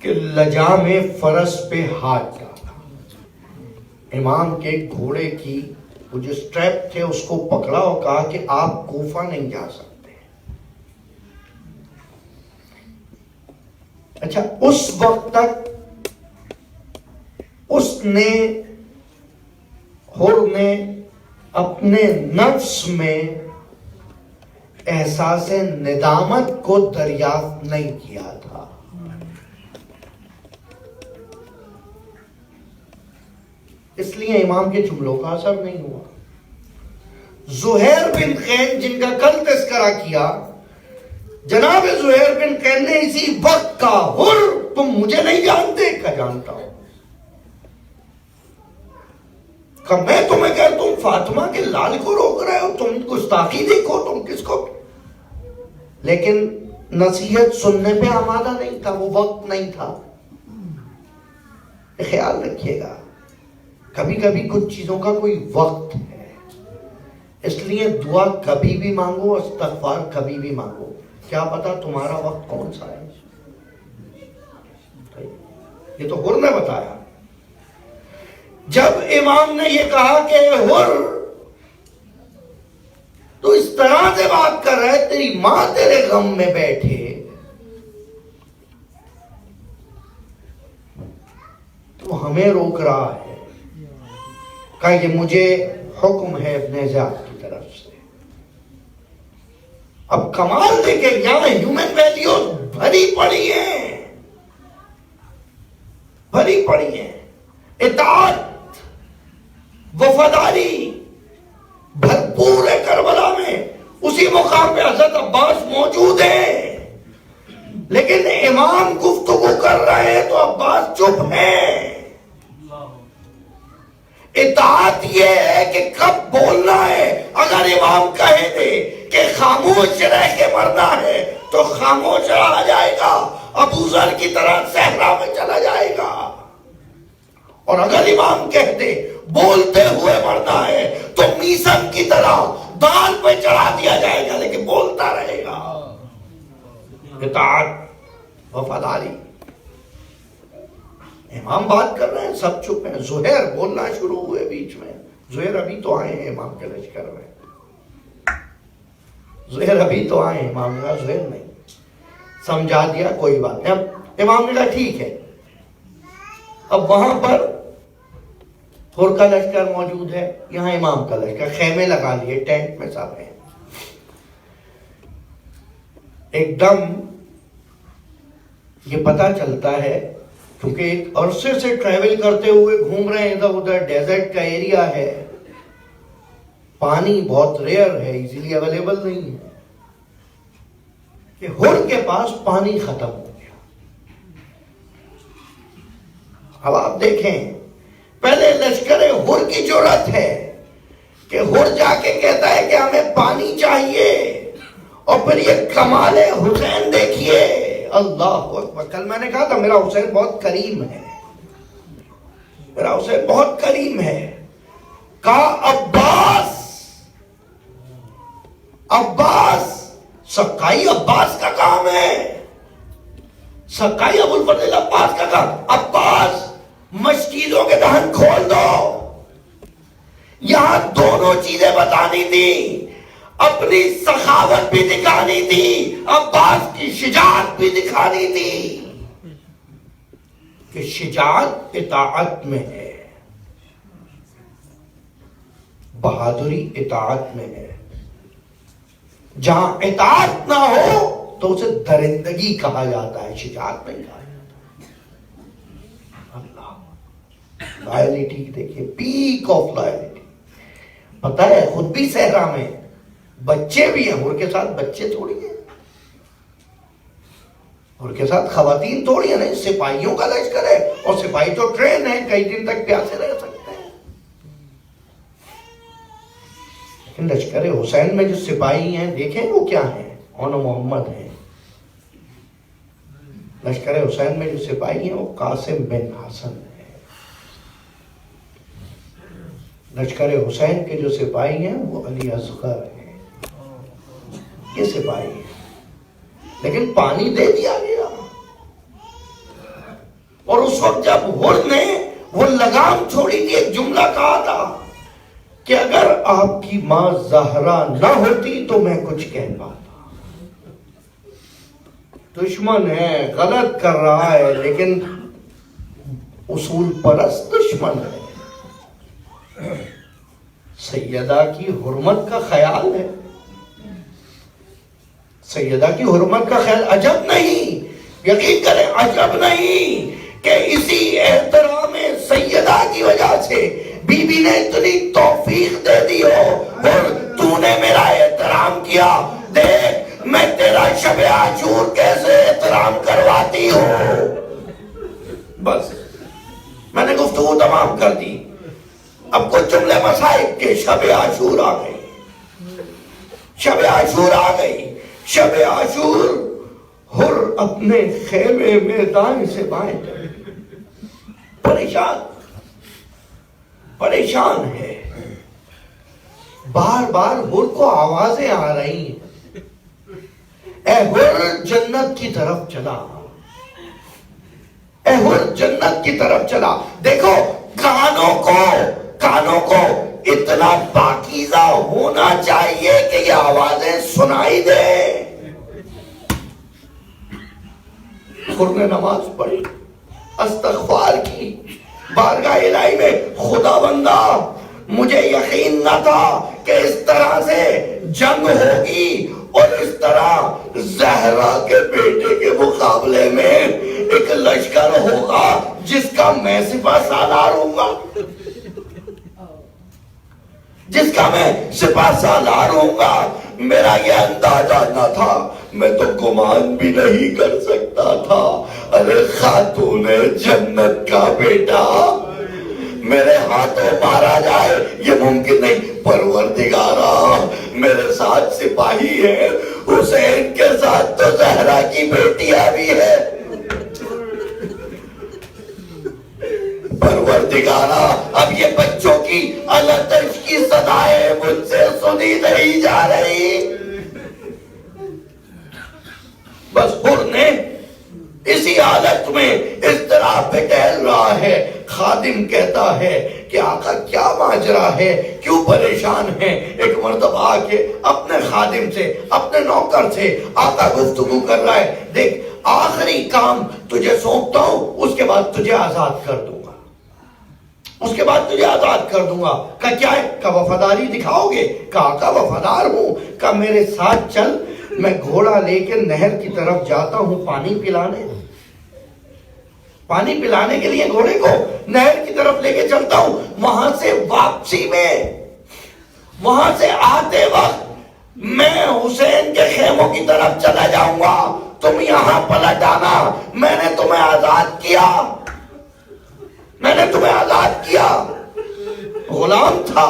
S1: کہ لجام فرس پہ ہاتھ ڈالا، امام کے گھوڑے کی وہ جو سٹریپ تھے اس کو پکڑا اور کہا کہ آپ کوفہ نہیں جا سکتے. اچھا، اس وقت تک حر نے اپنے نفس میں احساس ندامت کو دریافت نہیں کیا تھا. اس لیے امام کے جملوں کا اثر نہیں ہوا. زہیر بن خین جن کا کل تذکرہ کیا، جناب زہیر بن خین نے اسی وقت کا حر تم مجھے نہیں جانتے، کہ جانتا ہوں. کہ میں تمہیں کہتا ہوں فاطمہ کے لال کو روک رہے ہو، تم گستاخی دیکھو، تم کس کو. لیکن نصیحت سننے پہ آمادہ نہیں تھا، وہ وقت نہیں تھا. خیال رکھیے گا، کبھی کبھی کچھ چیزوں کا کوئی وقت ہے، اس لیے دعا کبھی بھی مانگو، استغفار کبھی بھی مانگو. کیا پتا تمہارا وقت کون سا ہے. یہ تو حر نے بتایا. جب امام نے یہ کہا کہ حر تو اس طرح سے بات کر رہا ہے، تیری ماں تیرے غم میں بیٹھے، تو ہمیں روک رہا ہے. کہا یہ مجھے حکم ہے ابن زیاد کی طرف سے. اب کمال دیکھیں، یہاں ہیومن ویلیوز بھری پڑی ہیں. اطاعت، وفاداری بھرپور ہے. کربلا میں اسی مقام پہ حضرت عباس موجود ہیں، لیکن امام گفتگو کر رہے ہیں تو عباس چپ ہیں. اطاعت یہ ہے کہ کب بولنا ہے. اگر امام کہے دے کہ خاموش رہ کے مرنا ہے تو خاموش رہا جائے گا، ابو ذر کی طرح صحرا میں چلا جائے گا. اور اگر امام کہہ دے بولتے ہوئے مرنا ہے تو میسم کی طرح دال پہ چڑھا دیا جائے گا، لیکن بولتا رہے گا. اطاعت، وفاداری. امام بات کر رہے ہیں، سب چپ ہیں. زہیر بولنا شروع ہوئے بیچ میں. زہیر ابھی تو آئے ہیں امام کے لشکر میں، زہیر ابھی تو آئے ہیں. امام نے کہا زہیر نہیں، سمجھا دیا کوئی بات نہیں. اب امام نے کہا ٹھیک ہے. اب وہاں پر حر کا لشکر موجود ہے، یہاں امام کا لشکر، خیمے لگا لیے، ٹینٹ میں سب ہیں. ایک دم یہ پتا چلتا ہے، کیونکہ ایک عرصے سے ٹریول کرتے ہوئے گھوم رہے ہیں ادھر ادھر، ڈیزرٹ کا ایریا ہے، پانی بہت ریئر ہے، ایزیلی اویلیبل نہیں ہے، کہ حر کے پاس پانی ختم ہو گیا. اب آپ دیکھیں، پہلے لشکر حر کی جرأت ہے کہ حر جا کے کہتا ہے کہ ہمیں پانی چاہیے، اور پھر یہ کمال حسین دیکھیے. اللہ اکبر. کل میں نے کہا تھا میرا حسین بہت کریم ہے، میرا حسین بہت کریم ہے. کہا عباس سقائی عباس کا کام ہے، سقائی ابو الفضل عباس کا کام. عباس مشکلوں کے دہن کھول دو. یہاں دونوں چیزیں بتانی تھی, اپنی سخاوت بھی دکھانی تھی, عباس کی شجاعت بھی دکھانی تھی کہ شجاعت اطاعت میں ہے, بہادری اطاعت میں ہے. جہاں اطاعت نہ ہو تو اسے درندگی کہا جاتا ہے, شجاعت نہیں کہا جاتا. اللہ لائلٹی دیکھیے, پیک آف لائلٹی. پتہ ہے خود بھی صحرا میں بچے بھی ہیں, ان کے ساتھ بچے تھوڑی ہیں, ان کے ساتھ خواتین تھوڑی ہیں. نہیں, سپاہیوں کا لشکر ہے, اور سپاہی تو ٹرین ہے, کئی دن تک پیاسے رہ سکتے ہیں. لیکن لشکر حسین میں جو سپاہی ہیں دیکھیں وہ کیا ہیں, اون محمد ہیں. لشکر حسین میں جو سپاہی ہیں وہ قاسم بن حسن ہیں. لشکر حسین کے جو سپاہی ہیں وہ علی اصغر ہیں. یہ سپاہی ہیں, لیکن پانی دے دیا گیا. اور اس وقت جب ہر نے وہ لگام چھوڑی تھی, ایک جملہ کہا تھا کہ اگر آپ کی ماں زہرا نہ ہوتی تو میں کچھ کہہ پاتا. دشمن ہے, غلط کر رہا ہے, لیکن اصول پرست دشمن ہے. سیدہ کی حرمت کا خیال ہے, سیدہ کی حرمت کا خیال. عجب نہیں, یقین کریں عجب نہیں کہ اسی احترام سیدہ کی وجہ سے بی بی نے اتنی توفیق دے دی ہو, اور تو نے میرا احترام کیا. دیکھ میں تیرا شب عاشور کیسے احترام کرواتی ہوں. بس میں نے گفتگو تمام کر دی. اب کچھ جملے مصائب کے. شب عاشور آ گئی, شب عاشور آ گئی. شب عاشور ہر اپنے خیمے میں دائیں سے بائیں پریشان پریشان ہے. بار بار ہر کو آوازیں آ رہی ہیں, اے ہر جنت کی طرف چلا, اے ہر جنت کی طرف چلا. دیکھو کانوں کو اتنا پاکیزہ ہونا چاہیے کہ یہ آوازیں سنائی دے. ہر نے نماز پڑھی, استغفار کی, بارگاہ الہی میں خدا بندہ مجھے یقین نہ تھا کہ اس طرح سے جنگ ہوگی, اور اس طرح زہرا کے بیٹے کے مقابلے میں ایک لشکر ہوگا جس کا میں سپہ سالار ہوں گا, جس کا میں سپہ سالار ہوں گا. میرا یہ اندازہ نہ تھا, میں تو گمان بھی نہیں کر سکتا تھا. ارے خاتون جنت کا بیٹا میرے ہاتھوں مارا جائے یہ ممکن نہیں. پروردگارا میرے ساتھ سپاہی ہے, حسین کے ساتھ تو زہرا کی بیٹیاں بھی ہے. پروردگارا اب یہ بچوں کی التش کی صدائیں مجھ سے سنی نہیں جا رہی. بس ہر نے اسی حالت میں اضطراب پہ ٹہل رہا ہے. خادم کہتا ہے کہ آقا کیا ماجرا ہے, کیوں پریشان ہیں؟ ایک مرتبہ آ کے اپنے خادم سے, اپنے نوکر سے آقا گفتگو کر رہا ہے. دیکھ آخری کام تجھے سونپتا ہوں, اس کے بعد تجھے آزاد کر دوں گا, اس کے بعد تجھے آزاد کر دوں گا. کہا کیا ہے؟ کہا وفاداری دکھاؤ گے؟ کہا آقا وفادار ہوں. کہا میرے ساتھ چل, میں گھوڑا لے کے نہر کی طرف جاتا ہوں پانی پلانے. پانی پلانے کے لیے گھوڑے کو نہر کی طرف لے کے چلتا ہوں. وہاں سے واپسی میں, وہاں سے آتے وقت میں حسین کے خیموں کی طرف چلا جاؤں گا, تم یہاں پلٹ آنا. میں نے تمہیں آزاد کیا, میں نے تمہیں آزاد کیا. غلام تھا,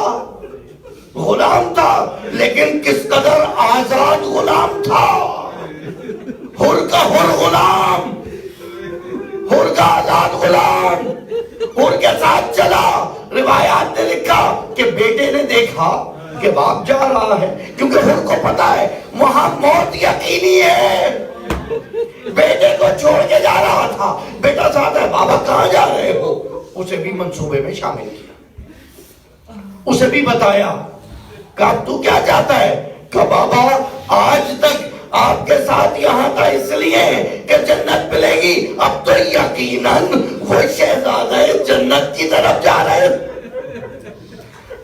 S1: غلام تھا, لیکن کس قدر آزاد غلام تھا. ہر کا ہر غلام, ہر کا آزاد غلام, ہر کے ساتھ چلا. روایات نے لکھا کہ بیٹے نے دیکھا کہ باپ جا رہا ہے, کیونکہ ہر کو پتا ہے وہاں موت یقینی ہے. بیٹے کو چھوڑ کے جا رہا تھا. بیٹا ساتھ ہے, بابا کہاں جا رہے ہو؟ اسے بھی منصوبے میں شامل کیا، اسے بھی بتایا کہ اب تو کیا چاہتا ہے؟ کہ بابا آج تک آپ کے ساتھ یہاں تھا اس لیے کہ جنت ملے گی، اب تو یقیناً وہ شہزادہ جنت کی طرف جا رہے ہیں۔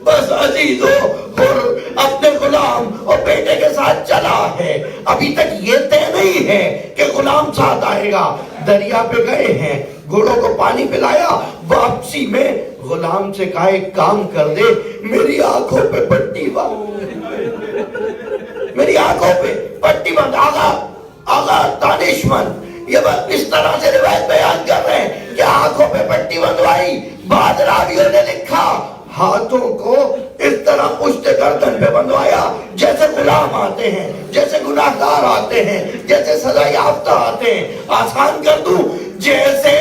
S1: بس عزیزو اور اپنے غلام اور بیٹے کے ساتھ چلا ہے، ابھی تک یہ طے نہیں ہے کہ غلام ساتھ آئے گا۔ دریا پہ گئے ہیں، گھوڑوں کو پانی پلایا، واپسی میں غلام سے کہا ایک کام کر دے، میری آنکھوں پہ پٹی باندھ، میری آنکھوں پہ پٹی باندھ۔ آغا دانشمند یہ بات اس طرح سے روایت بیان کر رہے ہیں کہ آنکھوں پہ پٹی بندھوائی، بعد راویوں نے لکھا ہاتھوں کو اس طرح پشت گردن پہ بندھوایا جیسے غلام آتے ہیں، جیسے گناہگار آتے ہیں، جیسے سزا یافتہ آتے ہیں۔ آسان کر دوں، جیسے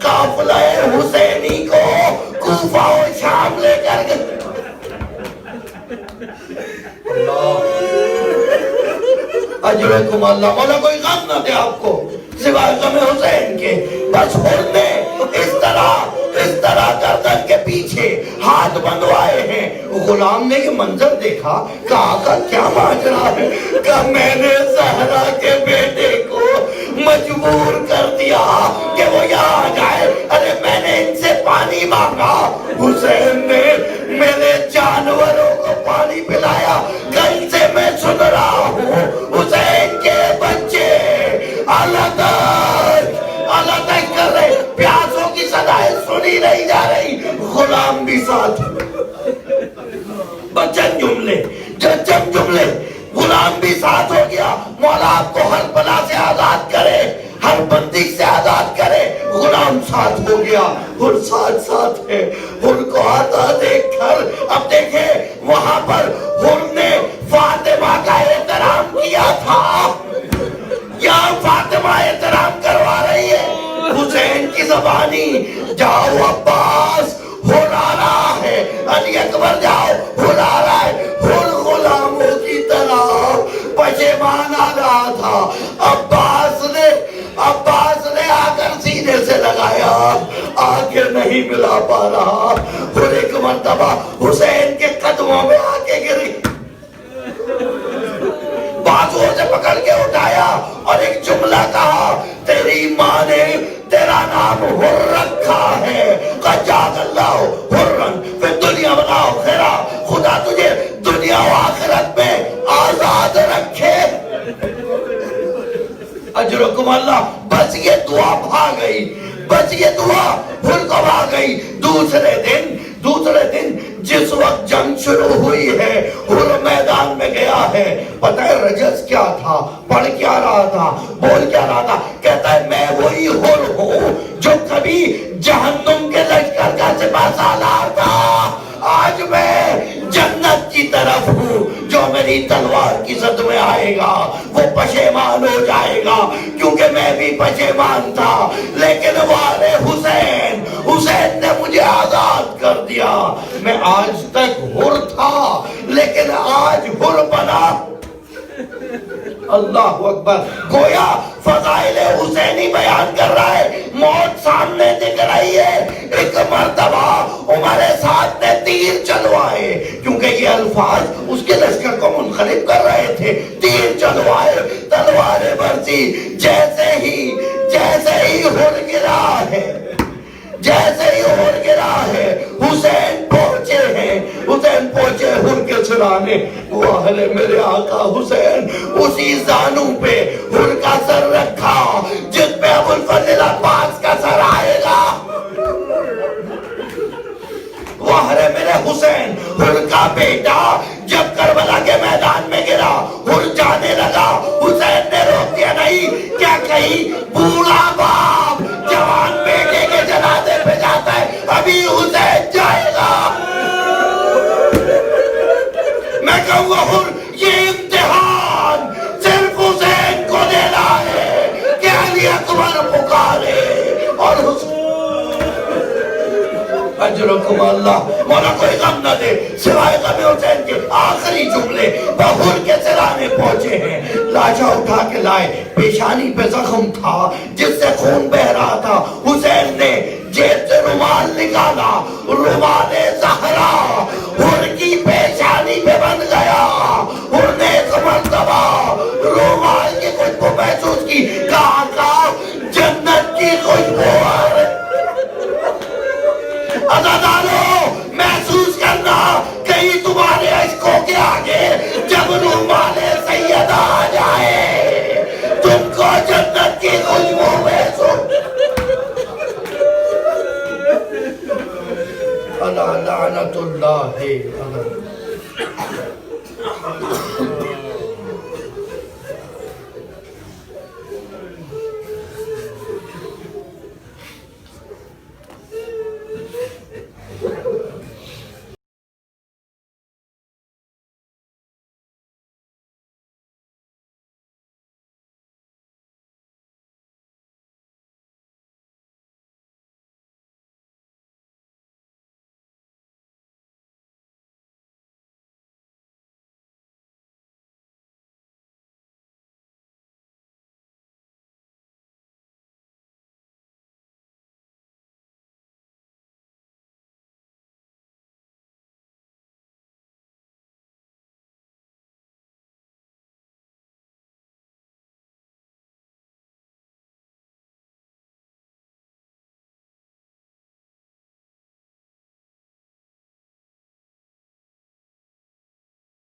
S1: قافلہ حسینی کو کوفہ و شام لے کر گئے۔ اجرکم اللہ، مولا کوئی غم نہ دے آپ کو سوائے غم حسین کے۔ بس حر نے اس طرح گردن کے پیچھے ہاتھ بندھوائے ہیں۔ غلام نے یہ منظر دیکھا کہ آقا کیا ماجرا ہے، کہ میں نے زہرا کے بیٹے کو مجبور کر دیا کہ وہ یہاں جائے۔ ارے میں نے ان سے پانی مانگا، حسین نے میرے جانوروں کو پانی پلایا، کل سے میں سن رہا ہوں حسین کے بچے اللہ تک کر رہے، پیاسوں کی صدائیں سنی نہیں جا رہی، غلام بھی ساتھ۔ بچن جملے غلام بھی ساتھ ہو گیا۔ مولا آپ کو ہر بلا سے آزاد کرے، ہر بندی سے آزاد کرے۔ غلام ساتھ ہو گیا، اور ساتھ ہے۔ ان کو آتا دیکھ کر اب دیکھیں وہاں پر ان نے فاطمہ کا احترام کیا تھا، یہاں فاطمہ احترام کروا رہی ہے۔ حسین کی زبانی جاؤ عباس ہلا رہا ہے، علی اکبر جاؤ ہلا رہا ہے۔ ہر غلاموں کی طرح پشیمان آ رہا تھا۔ عباس نے آ کر سینے سے لگایا، آگے نہیں ملا پا رہا، اور ایک مرتبہ حسین کے قدموں میں آ کے گری، بازوؤں سے پکڑ کے اٹھایا اور ایک جملہ کہا، تیری ماں نے تیرا نام حر رکھا ہے، قجاز اللہ حرن فی دنیا والآخرہ، خدا تجھے دنیا و آخرت میں آزاد رکھے۔ اجرکم اللہ۔ بس یہ دعا بھاگ گئی، بس یہ دعا حر کو بھاگ گئی۔ دوسرے دن جس وقت جنگ شروع ہوئی ہے، حر میدان میں گیا ہے۔ پتہ ہے رجز کیا تھا، پڑھ کیا رہا تھا، بول کیا رہا تھا؟ کہتا ہے میں وہی حر ہوں جو کبھی جہنم کے لشکر کا سپہ سالار تھا، آج میں جنت کی طرف ہوں۔ جو میری تلوار کی زد میں آئے گا وہ پشیمان ہو جائے گا، کیونکہ میں بھی پشیمان تھا، لیکن والے حسین نے مجھے آزاد کر دیا۔ میں آج تک حر تھا لیکن آج حر بنا۔ اللہ اکبر۔ گویا فضائل حسینی بیان کر رہا ہے، موت سامنے دکھ رہی ہے۔ ایک مرتبہ عمر سعد نے تیر چلوائے، کیونکہ یہ الفاظ اس کے لشکر کو منقلب کر رہے تھے۔ تیر چلوائے، تلواریں برسی، جیسے ہی حر گرا ہے، حسین پہنچے حر کے سرانے۔ واہ میرے آقا حسین اسی زانو پہ حر کا سر رکھا جس پہ ابو الفضل عباس کا سر آئے گا۔ واہ میرے حسین، حر کا بیٹا جب کربلا کے میدان میں گرا، حر جانے لگا، حسین نے روک دیا نہیں۔ کیا کہیں بوڑھا باپ جوان بیٹے کے جنازے پہ جاتا ہے، ابھی حسین جائے گا۔ میں کہوں گا حر یہ امتحان صرف حسین کو دینا ہے کہ علی اکبر پکارے اور حسین۔ اجرکم اللہ۔ مولا کوئی غم نہ دے سوائے غم حسین کے۔ آخری جملے حر کے سرانے پہنچے ہیں، لاجا اٹھا کے لائے، پیشانی پہ زخم تھا جس سے خون بہ رہا تھا۔ حسین نے جیب سے رومال نکالا، رومال زہرا، ہر کی